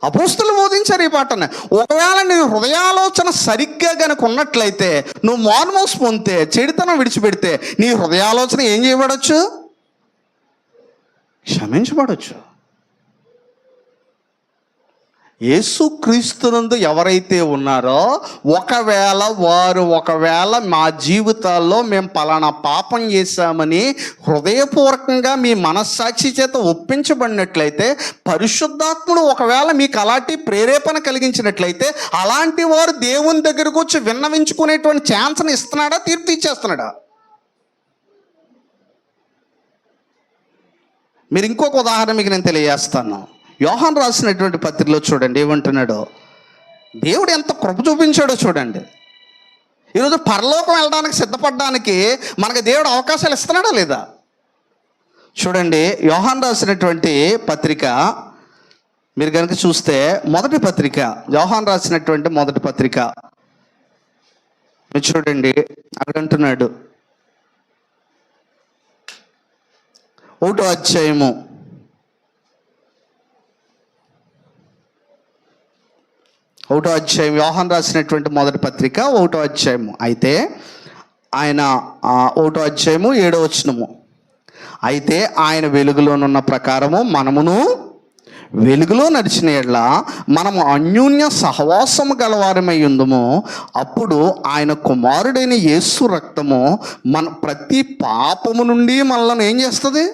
అపోస్తులు బోధించారు ఈ పాటని. ఒకవేళ నీ హృదయాలోచన సరిగ్గా కనుక ఉన్నట్లయితే, నువ్వు మారుమనసు పొందితే, చెడుతనం విడిచిపెడితే, నీ హృదయాలోచన ఏం చేయబడవచ్చు? క్షమించబడవచ్చు. యేసుక్రీస్తునందు ఎవరైతే ఉన్నారో, ఒకవేళ మా జీవితాల్లో మేము పలానా పాపం చేశామని హృదయపూర్వకంగా మీ మనస్సాక్షి చేత ఒప్పించబడినట్లయితే, పరిశుద్ధాత్ముడు ఒకవేళ మీకు అలాంటి ప్రేరేపణ కలిగించినట్లయితే, అలాంటి వారు దేవుని దగ్గరకు వచ్చి విన్నవించుకునేటువంటి ఛాన్స్ని ఇస్తున్నాడా? తీర్పు ఇచ్చేస్తున్నాడా? మీరు ఇంకొక ఉదాహరణ మీకు నేను తెలియజేస్తాను. యోహాను రాసినటువంటి పత్రికలో చూడండి ఏమంటున్నాడో. దేవుడు ఎంత కృప చూపించాడో చూడండి. ఈరోజు పరలోకం వెళ్ళడానికి సిద్ధపడడానికి మనకి దేవుడు అవకాశాలు ఇస్తున్నాడా లేదా? చూడండి, యోహాను రాసినటువంటి పత్రిక మీరు కనుక చూస్తే, మొదటి పత్రిక, యోహాను రాసినటువంటి మొదటి పత్రిక మీరు చూడండి, అక్కడ అంటున్నాడు 1వ అధ్యాయము 1వ అధ్యాయం, యోహాను రాసినటువంటి మొదటి పత్రిక 1వ అధ్యాయము. అయితే ఆయన 1వ అధ్యాయము 7వ వచనము. అయితే ఆయన వెలుగులోనున్న ప్రకారము మనమును వెలుగులో నడిచిన యెడల మనము అన్యోన్య సహవాసము గలవారమై ఉందుము. అప్పుడు ఆయన కుమారుడైన యేసు రక్తము మన ప్రతి పాపము నుండి మనల్ని ఏం చేస్తుంది?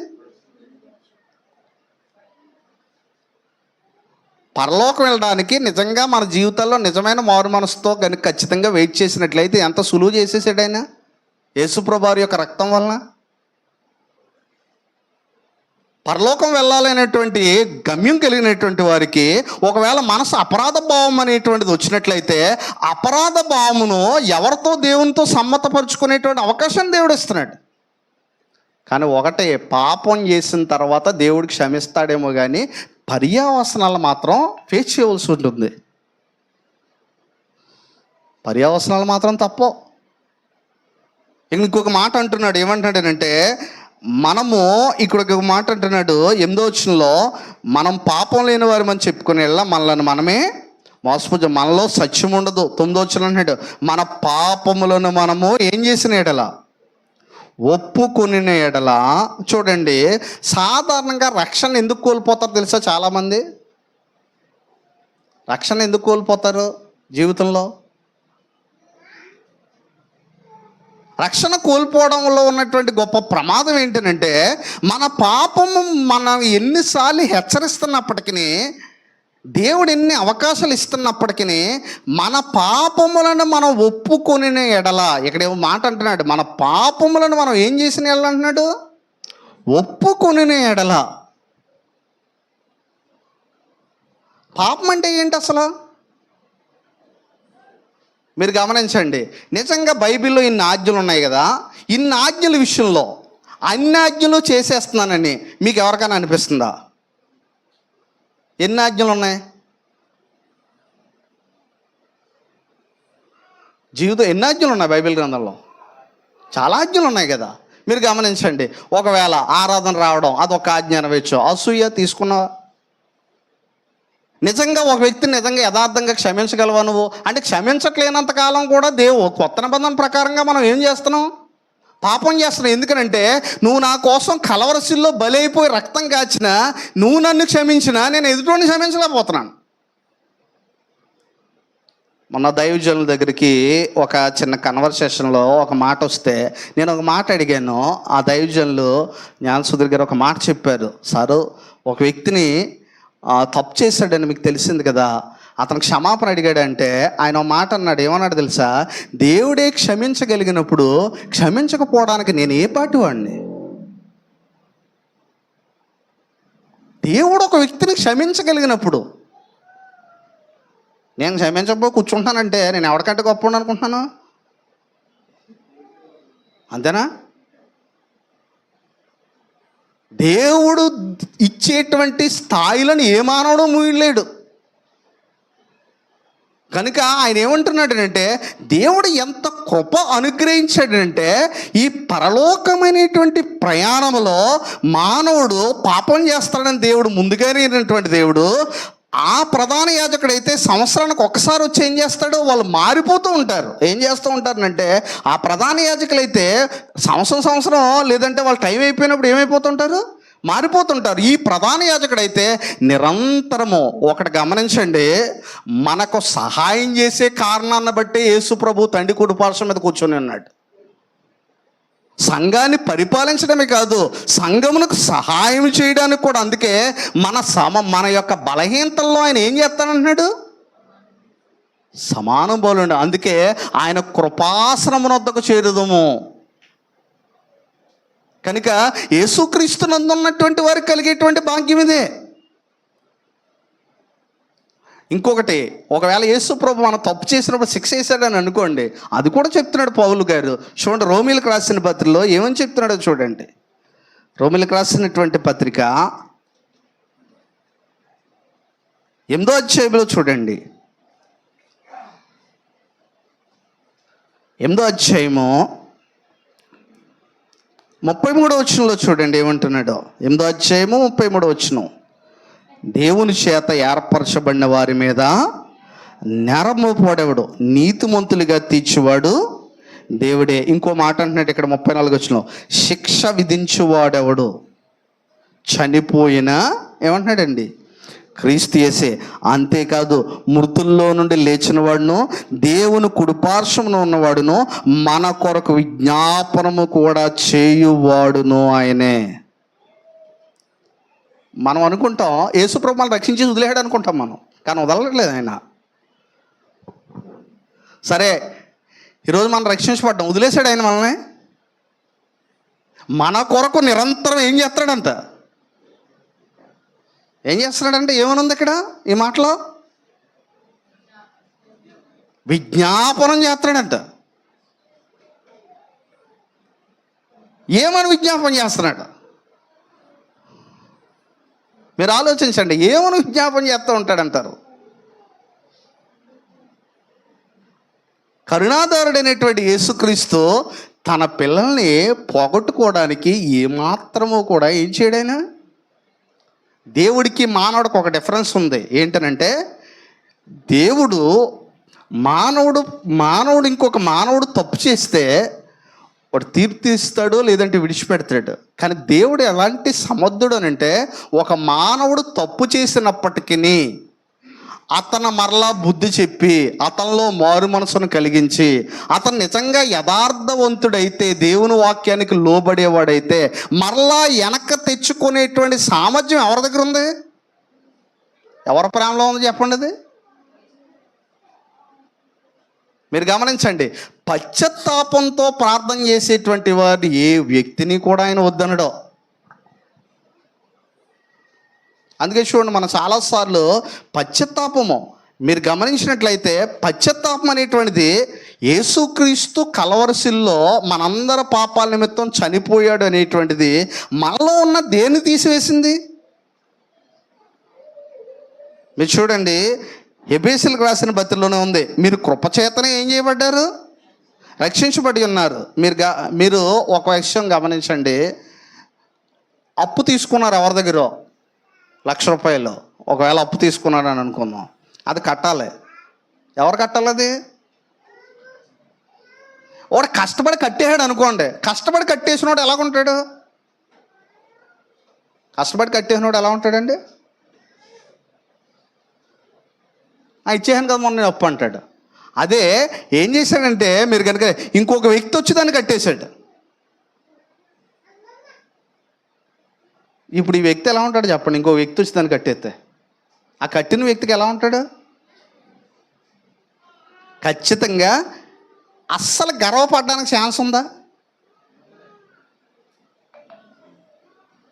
పరలోకం వెళ్ళడానికి నిజంగా మన జీవితాల్లో నిజమైన మారు మనసుతో కనుక ఖచ్చితంగా వెయిట్ చేసినట్లయితే ఎంత సులువు చేసేసాడు ఆయన యేసుప్రభువారి యొక్క రక్తం వలన. పరలోకం వెళ్ళాలనేటువంటి గమ్యం కలిగినటువంటి వారికి ఒకవేళ మనసు అపరాధ భావం అనేటువంటిది వచ్చినట్లయితే, అపరాధ భావమును ఎవరితో? దేవునితో సమ్మతపరుచుకునేటువంటి అవకాశం దేవుడు ఇస్తున్నాడు. కానీ ఒకటే, పాపం చేసిన తర్వాత దేవుడు క్షమిస్తాడేమో కానీ పర్యావసనాలు మాత్రం ఫేస్ చేయవలసి ఉంటుంది. పర్యావసనాలు మాత్రం తప్పు. ఇంకొక మాట అంటున్నాడు, ఏమంటాడంటే, మనము ఇక్కడ ఒక మాట అంటున్నాడు 8వ వచనంలో, మనం పాపం లేని వారు అని చెప్పుకునే మనల్ని మనమే మోసపుచ్చ మనలో సత్యం ఉండదు. 9వ వచనం అన్నాడు, మన పాపములను మనము ఏం చేసిన ఎడల, ఒప్పుకొనిన ఎడల. చూడండి, సాధారణంగా రక్షణ ఎందుకు కోల్పోతారు తెలుసా? చాలామంది రక్షణ ఎందుకు కోల్పోతారు జీవితంలో? రక్షణ కోల్పోవడంలో ఉన్నటువంటి గొప్ప ప్రమాదం ఏంటంటే, మన పాపము మనం ఎన్నిసార్లు హెచ్చరిస్తున్నప్పటికీ, దేవుడు ఎన్ని అవకాశాలు ఇస్తున్నప్పటికీ, మన పాపములను మనం ఒప్పుకొనిన ఎడల, ఇక్కడ ఏమో మాట అంటున్నాడు, మన పాపములను మనం ఏం చేసిన ఎడల అంటున్నాడు, ఒప్పుకొనిన ఎడల. పాపం అంటే ఏంటి అసలు? మీరు గమనించండి, నిజంగా బైబిల్లో ఇన్ని ఆజ్ఞలు ఉన్నాయి కదా, ఇన్ని ఆజ్ఞల విషయంలో అన్ని ఆజ్ఞలు చేసేస్తున్నానని మీకు ఎవరికైనా అనిపిస్తుందా? ఎన్ని ఆజ్ఞలు ఉన్నాయి జీవితం? ఎన్ని ఆజ్ఞలు ఉన్నాయి బైబిల్ గ్రంథంలో? చాలా ఆజ్ఞలు ఉన్నాయి కదా. మీరు గమనించండి, ఒకవేళ ఆరాధన రావడం అదొక ఆజ్ఞ అనవచ్చు. అసూయ తీసుకున్నావా? నిజంగా ఒక వ్యక్తిని నిజంగా యథార్థంగా క్షమించగలవా నువ్వు? అంటే క్షమించట్లేనంత కాలం కూడా కొత్త నిబంధన ప్రకారంగా మనం ఏం చేస్తున్నాం? పాపం చేస్తున్నావు. ఎందుకనంటే, నువ్వు నా కోసం కలవరసిల్లో బలైపోయి రక్తం కాచినా, నువ్వు నన్ను క్షమించినా నేను ఎదుటిని క్షమించలేకపోతున్నాను. మొన్న దైవజనుల దగ్గరికి ఒక చిన్న కన్వర్సేషన్లో ఒక మాట వస్తే నేను ఒక మాట అడిగాను. ఆ దైవజనులు జ్ఞానసుధీర్ గారు ఒక మాట చెప్పారు. సారు, ఒక వ్యక్తిని తప్పు చేశాడని మీకు తెలిసింది కదా, అతను క్షమాపణ అడిగాడంటే ఆయన మాట అన్నాడు. ఏమన్నాడు తెలుసా? దేవుడే క్షమించగలిగినప్పుడు క్షమించకపోవడానికి నేను ఏ పాటి వాడిని? దేవుడు ఒక వ్యక్తిని క్షమించగలిగినప్పుడు నేను క్షమించకపోయి కూర్చుంటానంటే నేను ఎవరికంటే గొప్ప అనుకుంటున్నాను? అంతేనా? దేవుడు ఇచ్చేటువంటి స్థాయిలను ఏ మానవుడు మూయలేడు. కనుక ఆయన ఏమంటున్నాడంటే, దేవుడు ఎంత కృప అనుగ్రహించాడంటే, ఈ పరలోకమైనటువంటి ప్రయాణంలో మానవుడు పాపం చేస్తాడని దేవుడు ముందుగానే దేవుడు, ఆ ప్రధాన యాజకుడైతే సంవత్సరానికి ఒక్కసారి వచ్చి ఏం చేస్తాడు? వాళ్ళు మారిపోతూ ఉంటారు. ఏం చేస్తూ ఉంటారంటే, ఆ ప్రధాన యాజకులైతే సంవత్సరం లేదంటే వాళ్ళ టైం అయిపోయినప్పుడు ఏమైపోతుంటారు? మారిపోతుంటారు. ఈ ప్రధాన యాజకుడైతే నిరంతరము, ఒకటి గమనించండి, మనకు సహాయం చేసే కారణాన్ని బట్టి యేసు ప్రభు తండ్రి కుడి పార్శ్వం మీద కూర్చొని ఉన్నాడు. సంఘాన్ని పరిపాలించడమే కాదు, సంఘమునకు సహాయం చేయడానికి కూడా. అందుకే మన యొక్క బలహీనతల్లో ఆయన ఏం చేస్తానంటున్నాడు? సమానుభవులు. అందుకే ఆయన కృపాసనమున వద్దకు చేరుదుము. కనుక యేసుక్రీస్తునందు ఉన్నటువంటి వారికి కలిగేటువంటి భాగ్యం ఇదే. ఇంకొకటి, ఒకవేళ యేసు ప్రభు మనం తప్పు చేసినప్పుడు శిక్ష వేసాడని అనుకోండి, అది కూడా చెప్తున్నాడు పౌలు గారు. చూడండి, రోమీలకు రాసిన పత్రికలో ఏమని చెప్తున్నాడో చూడండి. రోమీలకు రాసినటువంటి పత్రిక 8వ అధ్యాయంలో చూడండి. 8వ అధ్యాయము 33వ వచనంలో చూడండి ఏమంటున్నాడో. 8వ అధ్యాయము 33వ వచనం, దేవుని చేత ఏర్పరచబడిన వారి మీద నేరము పోడెవడు, నీతిమంతులుగా తీర్చువాడు దేవుడే. ఇంకో మాట అంటున్నాడు ఇక్కడ 34వ వచనం, శిక్ష విధించువాడెవడు, చనిపోయినా ఏమంటున్నాడండి? క్రీస్తు యేసే. అంతేకాదు, మృతుల్లో నుండి లేచిన వాడును, దేవుని కుడిపార్శ్వమున ఉన్నవాడును, మన కొరకు విజ్ఞాపనము కూడా చేయువాడును ఆయనే. మనం అనుకుంటాం యేసుప్రభు మనల్ని రక్షించి వదిలేడు అనుకుంటాం మనం, కానీ వదలట్లేదు ఆయన. సరే, ఈరోజు మనం రక్షించబడ్డాం, వదిలేశాడు ఆయన మనల్ని. మన కొరకు నిరంతరం ఏం చేస్తాడంట? ఏం చేస్తున్నాడంటే ఏమనుంది ఇక్కడ ఈ మాటలో? విజ్ఞాపనం చేస్తాడంట. ఏమని విజ్ఞాపనం చేస్తున్నాడు? మీరు ఆలోచించండి, ఏమని విజ్ఞాపనం చేస్తూ ఉంటాడంటారు? కరుణాధారుడైనటువంటి యేసుక్రీస్తు తన పిల్లల్ని పోగొట్టుకోవడానికి ఏమాత్రము కూడా ఏం చేయడైనా. దేవుడికి మానవుడికి ఒక డిఫరెన్స్ ఉంది. ఏంటనంటే, దేవుడు మానవుడు ఇంకొక మానవుడు తప్పు చేస్తే వాడు తీర్పిస్తాడు, లేదంటే విడిచిపెడతాడు. కానీ దేవుడు ఎలాంటి సమర్థుడు అని అంటే, ఒక మానవుడు తప్పు చేసినప్పటికీ అతను మరలా బుద్ధి చెప్పి అతనిలో మారు మనసును కలిగించి అతను నిజంగా యథార్థవంతుడైతే, దేవుని వాక్యానికి లోబడేవాడైతే మరలా వెనక్కి తెచ్చుకునేటువంటి సామర్థ్యం ఎవరి దగ్గర ఉంది? ఎవరి ప్రేమలో ఉంది చెప్పండి. అది మీరు గమనించండి. పశ్చాత్తాపంతో ప్రార్థన చేసేటువంటి వారు ఏ వ్యక్తిని కూడా ఆయన వద్దనడు. అందుకే చూడండి, మనం చాలాసార్లు పశ్చాత్తాపము మీరు గమనించినట్లయితే, పశ్చాత్తాపం అనేటువంటిది యేసుక్రీస్తు కలవరసిల్లో మనందరి పాపాల నిమిత్తం చనిపోయాడు అనేటువంటిది మనలో ఉన్న దేన్ని తీసివేసింది? మీరు చూడండి, ఎబేసీలకు రాసిన పత్రికలోనే ఉంది, మీరు కృపచేతనే ఏం చేయబడ్డారు? రక్షించబడి ఉన్నారు. మీరు ఒక విషయం గమనించండి. అప్పు తీసుకున్నారు ఎవరి దగ్గర? 1,00,000 రూపాయలు ఒకవేళ అప్పు తీసుకున్నాడు అని అనుకుందాం. అది కట్టాలి. ఎవరు కట్టాలి? అది వాడు కష్టపడి కట్టేసాడు అనుకోండి. కష్టపడి కట్టేసినోడు ఎలాగుంటాడు? కష్టపడి కట్టేసినోడు ఎలా ఉంటాడండి? ఇచ్చేసాను కదా మొన్న అప్పు అంటాడు. అదే ఏం చేశాడంటే, మీరు కనుక ఇంకొక వ్యక్తి వచ్చి దాన్ని కట్టేశాడు. ఇప్పుడు ఈ వ్యక్తి ఎలా ఉంటాడు చెప్పండి? ఇంకో వ్యక్తి వచ్చి దాన్ని కట్టేస్తే ఆ కట్టిన వ్యక్తికి ఎలా ఉంటాడు? ఖచ్చితంగా అస్సలు గర్వపడడానికి ఛాన్స్ ఉందా?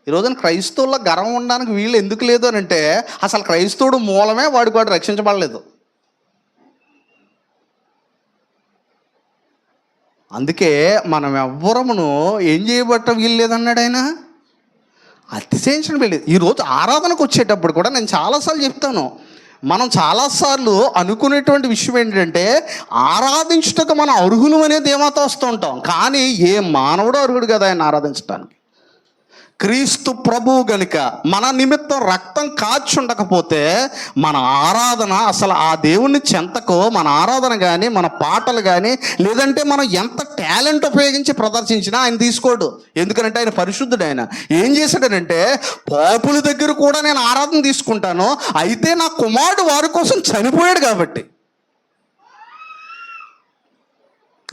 ఈరోజున క్రైస్తవుల్లో గర్వం ఉండడానికి వీళ్ళు ఎందుకు లేదు అని అంటే, అసలు క్రైస్తవుడు మూలమే వాడు రక్షించబడలేదు. అందుకే మనం ఎవ్వరమును ఏం చేయబట్ట వీలు లేదన్నాడు ఆయన. అతిశయించడం వీళ్ళు. ఈరోజు ఆరాధనకు వచ్చేటప్పుడు కూడా నేను చాలాసార్లు చెప్తాను, మనం చాలాసార్లు అనుకునేటువంటి విషయం ఏంటంటే, ఆరాధించుటకు మనం అర్హులు అనే ధీమాతో వస్తూ ఉంటాం. కానీ ఏ మానవుడు అర్హుడు కదా ఆయన ఆరాధించడానికి. క్రీస్తు ప్రభువు గనుక మన నిమిత్తం రక్తం కాచుండకపోతే మన ఆరాధన అసలు ఆ దేవుని చెంతకు, మన ఆరాధన కానీ మన పాటలు కానీ లేదంటే మనం ఎంత టాలెంట్ ఉపయోగించి ప్రదర్శించినా ఆయన తీసుకోడు. ఎందుకంటే ఆయన పరిశుద్ధుడు. ఆయన ఏం చేశాడనంటే, పాపుల దగ్గర కూడా నేను ఆరాధన తీసుకుంటాను, అయితే నా కుమారుడు వారి కోసం చనిపోయాడు కాబట్టి.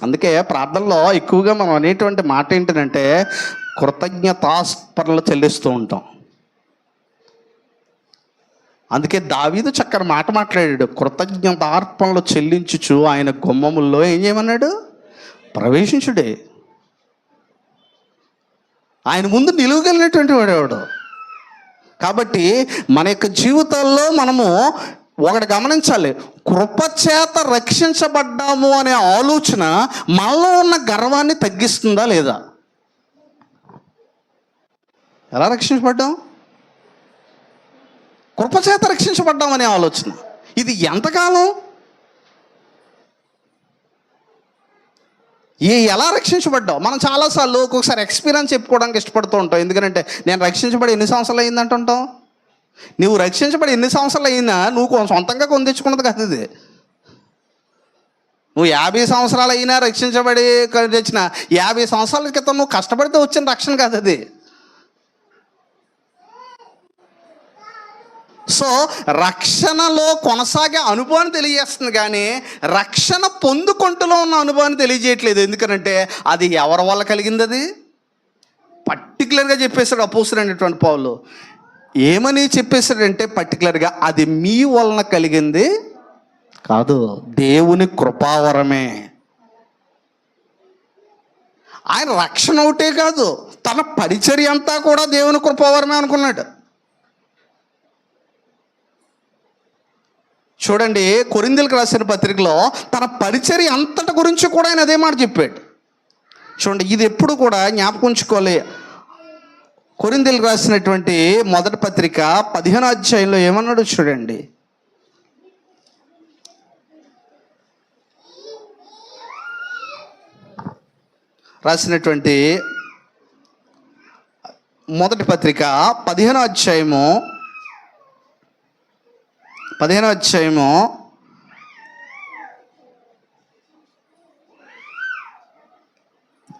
అందుకే ప్రార్థనలో ఎక్కువగా మనం అనేటువంటి మాట ఏంటంటే, కృతజ్ఞతాస్పర్లు చెల్లిస్తూ ఉంటాం. అందుకే దావీదు చక్కని మాట మాట్లాడాడు, కృతజ్ఞతార్పణలు చెల్లించుచు ఆయన గుమ్మముల్లో ఏం చేయమన్నాడు? ప్రవేశించుడే. ఆయన ముందు నిలువగలిగినటువంటి వాడేవాడు. కాబట్టి మన యొక్క జీవితాల్లో మనము ఒకటి గమనించాలి, కృపచేత రక్షించబడ్డాము అనే ఆలోచన మనలో ఉన్న గర్వాన్ని తగ్గిస్తుందా లేదా? ఎలా రక్షించబడ్డాం? కృపచేత రక్షించబడ్డాం అనే ఆలోచన. ఇది ఎంతకాలం? ఎలా రక్షించబడ్డావు? మనం చాలాసార్లు ఒక్కొక్కసారి ఎక్స్పీరియన్స్ చెప్పుకోవడానికి ఇష్టపడుతూ ఉంటాం. ఎందుకంటే నేను రక్షించబడి ఎన్ని సంవత్సరాలు అయిందంటుంటాం. నువ్వు రక్షించబడి ఎన్ని సంవత్సరాలు అయినా నువ్వు సొంతంగా కొందించుకున్నది కాదు ఇది. నువ్వు 50 సంవత్సరాలు అయినా రక్షించబడి తెచ్చిన 50 సంవత్సరాల క్రితం నువ్వు కష్టపడితే వచ్చిన రక్షణ కాదు అది. సో రక్షణలో కొనసాగే అనుభవాన్ని తెలియజేస్తుంది, కానీ రక్షణ పొందుకుంటూలో ఉన్న అనుభవాన్ని తెలియజేయట్లేదు. ఎందుకంటే అది ఎవరి వల్ల కలిగింది? అది పర్టికులర్గా చెప్పేశాడు అపోస్తలుడైనటువంటి పౌలు. ఏమని చెప్పేశాడంటే పర్టికులర్గా, అది మీ వలన కలిగింది కాదు, దేవుని కృపావరమే. ఆయన రక్షణ ఒకటే కాదు, తన పరిచర్య అంతా కూడా దేవుని కృపావరమే అనుకున్నాడు. చూడండి, కొరింథీయులకు రాసిన పత్రికలో తన పరిచర్య అంతటి గురించి కూడా ఆయన అదే మాట చెప్పాడు. చూడండి, ఇది ఎప్పుడు కూడా జ్ఞాపకం ఉంచుకోవాలి. కొరింథీయులకు రాసినటువంటి మొదటి పత్రిక 15వ అధ్యాయంలో ఏమన్నాడు చూడండి. రాసినటువంటి మొదటి పత్రిక 15వ అధ్యాయము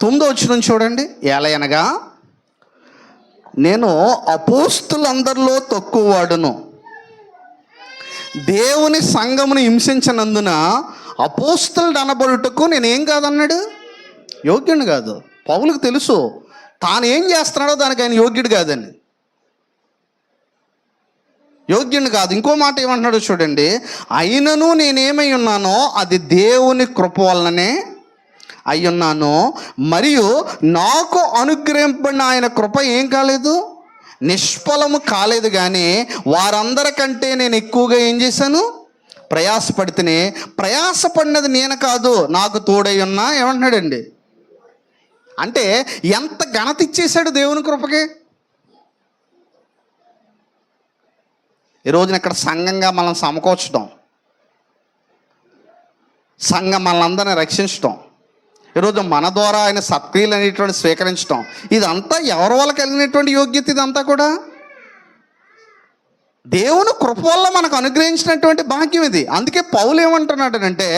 9వ వచనం చూడండి. ఏలయనగా నేను అపోస్తులందరిలో తక్కువ వాడును, దేవుని సంఘమును హింసించినందున అపోస్తలుడు అనబడుటకు నేనేం కాదన్నాడు, యోగ్యుని కాదు. పౌలుకు తెలుసు తాను ఏం చేస్తున్నాడో దానికి ఆయన యోగ్యుడు కాదని, యోగ్యుని కాదు. ఇంకో మాట ఏమంటున్నాడో చూడండి. అయినను నేనేమై ఉన్నానో అది దేవుని కృప వలననే అయ్యున్నాను, మరియు నాకు అనుగ్రహింపబడిన ఆయన కృప ఏం కాలేదు, నిష్ఫలము కాలేదు. కానీ వారందరికంటే నేను ఎక్కువగా ఏం చేశాను, ప్రయాసపడితేనే. ప్రయాసపడినది నేను కాదు, నాకు తోడై ఉన్నా ఏమంటున్నాడండి. అంటే ఎంత ఘనత ఇచ్చేశాడు దేవుని కృపకి. ఈరోజున ఇక్కడ సంఘంగా మనం సమకూర్చడం, సంఘం మనల్ని రక్షించడం, ఈరోజు మన ద్వారా ఆయన సత్క్రియలు అనేటువంటి స్వీకరించడం, ఇదంతా ఎవరి వల్ల కలిగినటువంటి యోగ్యత? ఇదంతా కూడా దేవుని కృప వల్ల మనకు అనుగ్రహించినటువంటి భాగ్యం ఇది. అందుకే పౌలు ఏమంటున్నాడంటే,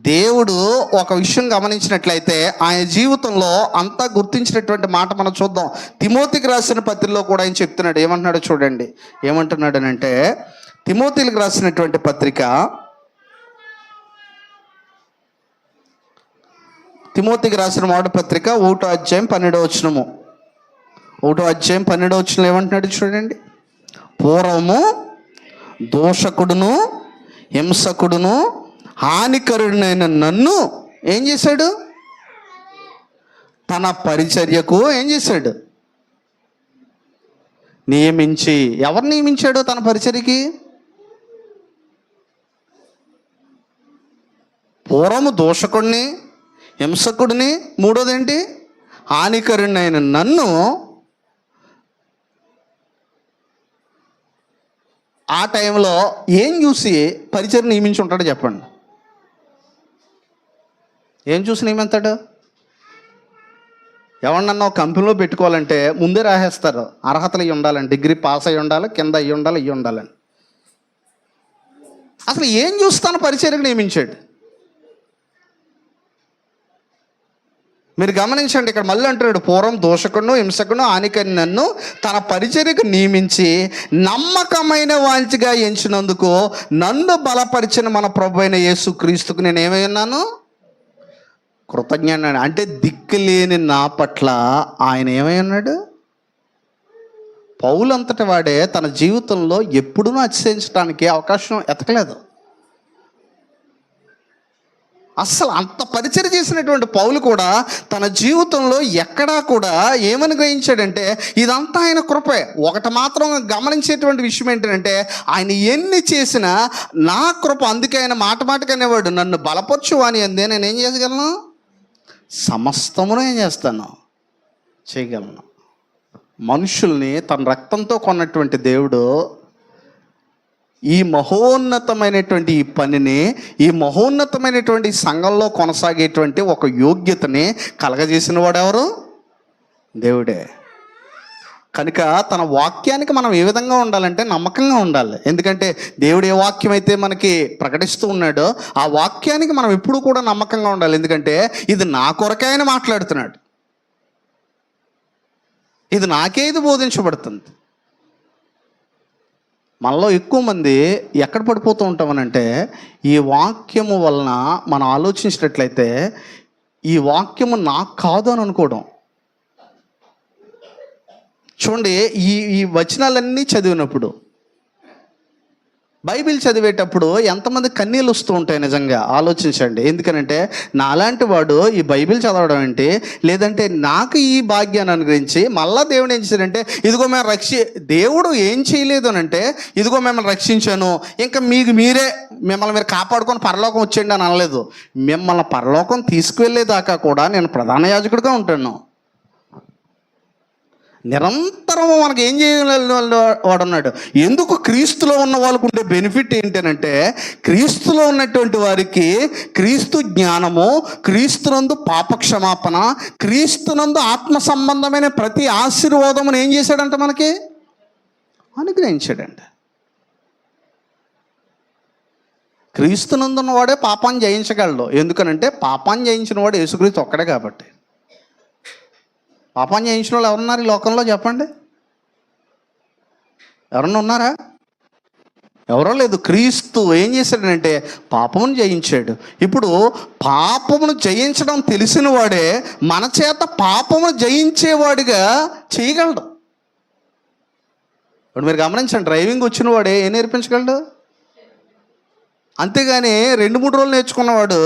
దేవుడు ఒక విషయం గమనించినట్లయితే ఆయన జీవితంలో అంతా గుర్తించినటువంటి మాట మనం చూద్దాం. తిమోతికి రాసిన పత్రికలో కూడా ఆయన చెప్తున్నాడు. ఏమంటున్నాడో చూడండి. ఏమంటున్నాడనంటే, తిమోతికి రాసినటువంటి పత్రిక, తిమోతికి రాసిన మొదటి పత్రిక 1వ అధ్యాయం 12వ వచనము. 1వ అధ్యాయం 12వ వచనం ఏమంటున్నాడు చూడండి. పూర్వము దోషకుడును హింసకుడును హానికరుడైన నన్ను ఏం చేశాడు, తన పరిచర్యకు ఏం చేశాడు, నియమించి. ఎవరు నియమించాడు తన పరిచర్యకి? పూర్వము దోషకుడిని హింసకుడిని, మూడోది ఏంటి, హానికరుడైన నన్ను ఆ టైంలో ఏం చూసి పరిచయం నియమించి ఉంటాడో చెప్పండి. ఏం చూసి నియమిస్తాడు? ఎవరినన్నా ఒక కంపెనీలో పెట్టుకోవాలంటే ముందే రాసేస్తారు, అర్హతలు ఇవి ఉండాలని, డిగ్రీ పాస్ అయ్యి ఉండాలి, కింద ఇవి ఉండాలి, ఇవి ఉండాలని. అసలు ఏం చూస్తాను పరిచర్యకు నియమించాడు? మీరు గమనించండి, ఇక్కడ మళ్ళీ అంటున్నాడు, పూర్వం దోషకుడును హింసకుడును హానికరిని నన్ను తన పరిచర్యకు నియమించి నమ్మకమైన వాంచిగా ఎంచినందుకు నన్ను బలపరిచిన మన ప్రభు అయిన యేసు క్రీస్తుకు నేను ఏమై ఉన్నాను, కృతజ్ఞ. అంటే దిక్కులేని నా పట్ల ఆయన ఏమై ఉన్నాడు. పౌలు అంతటి వాడే తన జీవితంలో ఎప్పుడూ అతిశయించడానికి అవకాశం ఎతకలేదు. అస్సలు అంత పరిచయం చేసినటువంటి పౌలు కూడా తన జీవితంలో ఎక్కడా కూడా ఏమని గ్రహించాడంటే ఇదంతా ఆయన కృపే. ఒకటి మాత్రం గమనించేటువంటి విషయం ఏంటంటే, ఆయన ఎన్ని చేసినా నా కృప. అందుకే ఆయన మాట మాటకు అనేవాడు, నన్ను బలపరచు అని అందే నేను ఏం చేయగలను, సమస్తమును ఏం చేస్తాను, చేయగలను. మనుషుల్ని తన రక్తంతో కొన్నటువంటి దేవుడు ఈ మహోన్నతమైనటువంటి ఈ పనిని, ఈ మహోన్నతమైనటువంటి సంఘంలో కొనసాగేటువంటి ఒక యోగ్యతని కలగజేసిన వాడు ఎవరు? దేవుడే. కనుక తన వాక్యానికి మనం ఏ విధంగా ఉండాలంటే నమ్మకంగా ఉండాలి. ఎందుకంటే దేవుడు ఏ వాక్యం అయితే మనకి ప్రకటిస్తూ ఉన్నాడో ఆ వాక్యానికి మనం ఎప్పుడు కూడా నమ్మకంగా ఉండాలి. ఎందుకంటే ఇది నా కొరకే ఆయన మాట్లాడుతున్నాడు, ఇది నాకే ఇది బోధించబడుతుంది. మనలో ఎక్కువ మంది ఎక్కడ పడిపోతూ ఉంటామనంటే, ఈ వాక్యము వలన మనం ఆలోచించినట్లయితే ఈ వాక్యము నాకు కాదు అని అనుకోవడం. చూడండి, ఈ వచనాలన్నీ చదివినప్పుడు, బైబిల్ చదివేటప్పుడు ఎంతమంది కన్నీళ్ళు వస్తూ ఉంటాయి నిజంగా ఆలోచించండి. ఎందుకనంటే నాలాంటి వాడు ఈ బైబిల్ చదవడం ఏంటి, లేదంటే నాకు ఈ భాగ్యాన్ని అనుగ్రహించి మళ్ళా దేవుడు ఏం చేశాడంటే, ఇదిగో మేము దేవుడు ఏం చేయలేదు అని అంటే, ఇదిగో మిమ్మల్ని రక్షించాను, ఇంకా మిమ్మల్ని మీరు కాపాడుకొని పరలోకం వచ్చేయండి అని అనలేదు. మిమ్మల్ని పరలోకం తీసుకువెళ్ళేదాకా కూడా నేను ప్రధాన యాజకుడిగా ఉంటాను. నిరంతరం మనకి ఏం చేయాలి వాడు అన్నాడు. ఎందుకు క్రీస్తులో ఉన్న వాళ్ళకు ఉండే బెనిఫిట్ ఏంటంటే, క్రీస్తులో ఉన్నటువంటి వారికి క్రీస్తు జ్ఞానము, క్రీస్తునందు పాపక్షమాపణ, క్రీస్తునందు ఆత్మ సంబంధమైన ప్రతి ఆశీర్వాదమును ఏం చేశాడంట, మనకి అనుగ్రహించాడంట. క్రీస్తునందున్నవాడే పాపాన్ని జయించగలడు. ఎందుకనంటే పాపాన్ని జయించిన వాడు యేసుక్రీస్తు ఒక్కడే కాబట్టి. పాపం చేయించిన వాళ్ళు ఎవరున్నారు ఈ లోకంలో చెప్పండి? ఎవరన్నా ఉన్నారా? ఎవరో లేదు. క్రీస్తు ఏం చేశాడంటే పాపమును జయించాడు. ఇప్పుడు పాపమును జయించడం తెలిసిన వాడే మన చేత పాపమును జయించేవాడిగా చేయగలడు. ఇప్పుడు మీరు గమనించండి, డ్రైవింగ్ వచ్చిన వాడే ఏం నేర్పించగలడు? అంతేగాని 2-3 రోజులు నేర్చుకున్నవాడు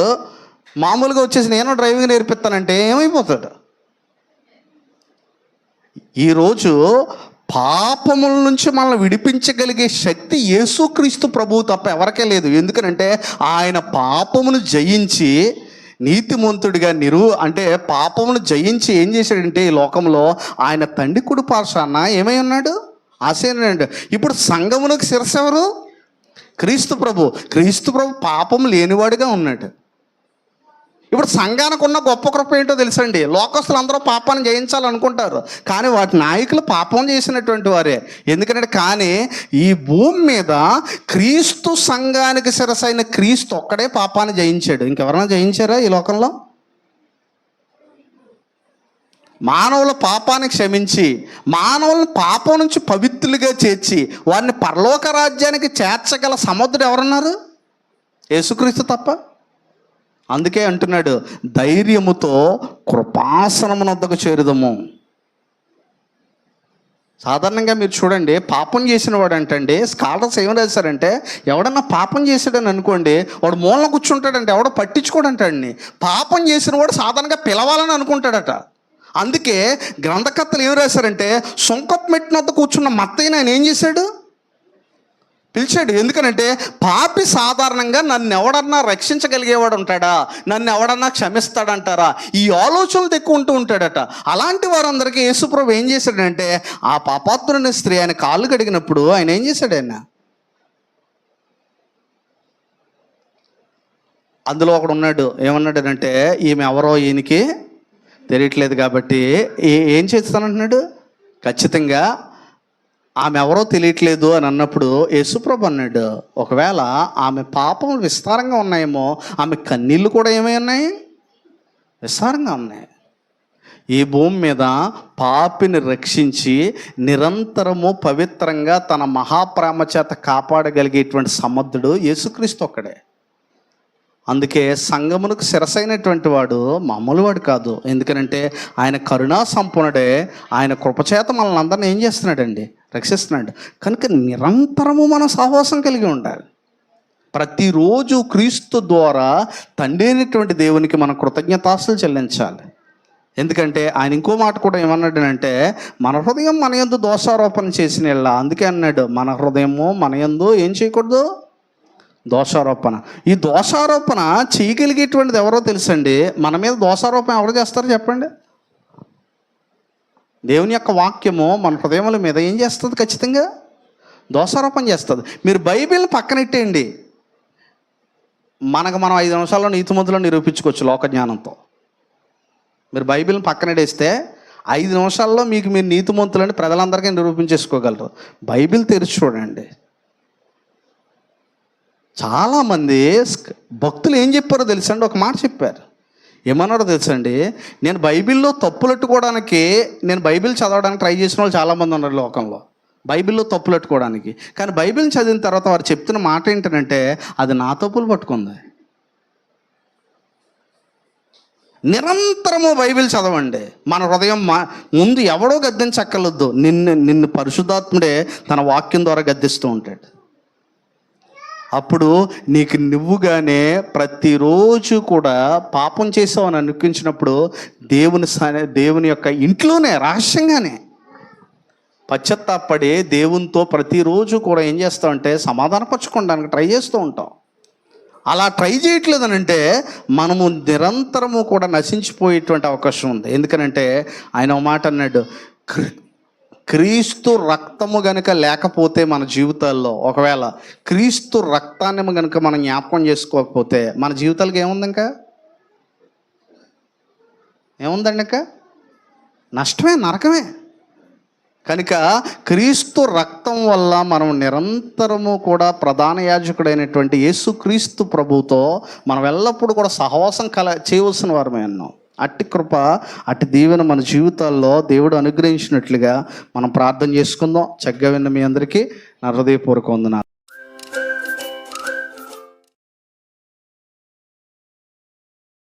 మామూలుగా వచ్చేసి నేను డ్రైవింగ్ నేర్పిస్తానంటే ఏమైపోతాడు? ఈరోజు పాపముల నుంచి మనల్ని విడిపించగలిగే శక్తి యేసుక్రీస్తు ప్రభువు తప్ప ఎవరికే లేదు. ఎందుకనంటే ఆయన పాపమును జయించి నీతిమంతుడిగా అంటే పాపమును జయించి ఏం చేశాడంటే ఈ లోకంలో ఆయన తండ్రి కుడి పార్శ్వాన ఏమై ఉన్నాడు? ఆసీనుడు. ఇప్పుడు సంఘమునకు శిరస్సు ఎవరు? క్రీస్తు ప్రభు. క్రీస్తు ప్రభు పాపం లేనివాడిగా ఉన్నాడు. ఇప్పుడు సంఘానికి ఉన్న గొప్ప కృప ఏంటో తెలుసండి. లోకస్తులు అందరూ పాపాన్ని జయించాలనుకుంటారు, కానీ వాటి నాయకులు పాపం చేసినటువంటి వారే. ఎందుకంటే కానీ ఈ భూమి మీద క్రీస్తు సంఘానికి శిరసైన క్రీస్తు ఒక్కడే పాపాన్ని జయించాడు. ఇంకెవరైనా జయించారా ఈ లోకంలో? మానవుల పాపాన్ని క్షమించి మానవులను పాపం నుంచి పవిత్రులుగా చేర్చి వారిని పరలోక రాజ్యానికి చేర్చగల సమర్థుడు ఎవరున్నారు? యేసుక్రీస్తు తప్ప. అందుకే అంటున్నాడు, ధైర్యముతో కృపాసనమునొద్దకు చేరుదము. సాధారణంగా మీరు చూడండి, పాపం చేసిన వాడు అంటండి, స్కాలర్స్ ఏం రాశారంటే ఎవడన్నా పాపం చేశాడని అనుకోండి, వాడు మూలన కూర్చుంటాడంటే ఎవడో పట్టించుకోడంటండి. పాపం చేసిన వాడు సాధారణంగా పిలవాలని అనుకుంటాడట. అందుకే గ్రంథకర్తలు ఏం రాశారంటే సుంకపు మెట్టిన వద్ద కూర్చున్న మత్తయిని ఆయన ఏం చేశాడు? పిలిచాడు. ఎందుకనంటే పాపి సాధారణంగా నన్ను ఎవడన్నా రక్షించగలిగేవాడు ఉంటాడా, నన్ను ఎవడన్నా క్షమిస్తాడంటారా, ఈ ఆలోచనలు ఎక్కువ ఉంటాడట. అలాంటి వారందరికీ యేసుప్రభు ఏం చేశాడంటే ఆ పాపాత్ముడైన స్త్రీ ఆయన కాళ్ళు కడిగినప్పుడు ఆయన ఏం చేశాడు? ఆయన అందులో ఒకడు ఉన్నాడు, ఏమన్నాడంటే ఈమె ఎవరో ఈయనకి తెలియట్లేదు కాబట్టి ఏం చేస్తానంటున్నాడు? ఖచ్చితంగా ఆమె ఎవరో తెలియట్లేదు అని అన్నప్పుడు యేసుప్రభు అన్నాడు, ఒకవేళ ఆమె పాపములు విస్తారంగా ఉన్నాయేమో, ఆమె కన్నీళ్ళు కూడా ఏమై ఉన్నాయి? విస్తారంగా ఉన్నాయి. ఈ భూమి మీద పాపిని రక్షించి నిరంతరము పవిత్రంగా తన మహాప్రేమ చేత కాపాడగలిగేటువంటి సమర్థుడు యేసుక్రీస్తు ఒక్కడే. అందుకే సంఘమునకు శిరసైనటువంటి వాడు మామూలు వాడు కాదు. ఎందుకనంటే ఆయన కరుణా సంపన్నుడే. ఆయన కృపచేత మనల్ని అందరినీ ఏం చేస్తున్నాడండి? రక్షిస్తున్నాడు. కనుక నిరంతరము మనం సహవాసం కలిగి ఉండాలి. ప్రతిరోజు క్రీస్తు ద్వారా తండ్రి అయినటువంటి దేవునికి మనం కృతజ్ఞతాస్తులు చెల్లించాలి. ఎందుకంటే ఆయన ఇంకో మాట కూడా ఏమన్నాడనంటే మన హృదయం మన యందు దోషారోపణ చేసిన ఇలా. అందుకే అన్నాడు, మన హృదయము మన యందు ఏం చేయకూడదు? దోషారోపణ. ఈ దోషారోపణ చేయగలిగేటువంటిది ఎవరో తెలుసండి. మన మీద దోషారోపణ ఎవరు చేస్తారు చెప్పండి? దేవుని యొక్క వాక్యము మన హృదయముల మీద ఏం చేస్తుంది? ఖచ్చితంగా దోషారోపణ చేస్తుంది. మీరు బైబిల్ని పక్కనెట్టేయండి, మనం 5 నిమిషాల్లో నీతిమంతులను నిరూపించుకోవచ్చు లోక జ్ఞానంతో. మీరు బైబిల్ని పక్కనెడేస్తే 5 నిమిషాల్లో మీరు నీతిమంతులని ప్రజలందరికీ నిరూపించేసుకోగలరు. బైబిల్ తెరిచి చూడండి. చాలామంది భక్తులు ఏం చెప్పారో తెలుసండి? ఒక మాట చెప్పారు. ఏమన్నారో తెలుసండి? నేను బైబిల్లో తప్పులెట్టుకోవడానికి, నేను బైబిల్ చదవడానికి ట్రై చేసిన వాళ్ళు చాలామంది ఉన్నారు లోకంలో, బైబిల్లో తప్పులెట్టుకోవడానికి. కానీ బైబిల్ని చదివిన తర్వాత వారు చెప్తున్న మాట ఏంటంటే అది నా తప్పులు పట్టుకుంది. నిరంతరము బైబిల్ చదవండి. మన హృదయం ముందు ఎవడో గద్దించక్కర్లొద్దు, నిన్ను పరిశుద్ధాత్ముడే తన వాక్యం ద్వారా గద్దిస్తూ ఉంటాడు. అప్పుడు నీకు నువ్వుగానే ప్రతిరోజు కూడా పాపం చేసావని అనిపించినప్పుడు దేవుని యొక్క ఇంట్లోనే రహస్యంగానే పశ్చాత్తాపడి దేవునితో ప్రతిరోజు కూడా ఏం చేస్తామంటే సమాధానపరచుకోవడానికి ట్రై చేస్తూ ఉంటాం. అలా ట్రై చేయట్లేదనంటే మనము నిరంతరము కూడా నశించిపోయేటువంటి అవకాశం ఉంది. ఎందుకనంటే ఆయన ఒక మాట అన్నాడు, క్రీస్తు రక్తము గనుక లేకపోతే మన జీవితాల్లో, ఒకవేళ క్రీస్తు రక్తాన్ని కనుక మనం జ్ఞాపకం చేసుకోకపోతే మన జీవితాలకు ఏముంది? ఇంకా ఏముందండి? ఇంకా నష్టమే, నరకమే. కనుక క్రీస్తు రక్తం వల్ల మనం నిరంతరము కూడా ప్రధాన యాజకుడైనటువంటి యేసుక్రీస్తు ప్రభువుతో మనం ఎల్లప్పుడూ కూడా సహవాసం చేయవలసిన వారమే అన్నాం. అట్టి కృప, అట్టి దీవెన మన జీవితాల్లో దేవుడు అనుగ్రహించినట్లుగా మనం ప్రార్థన చేసుకుందాం. చక్కగా విన్న మీ అందరికీ నా హృదయపూర్వక వందనాలు.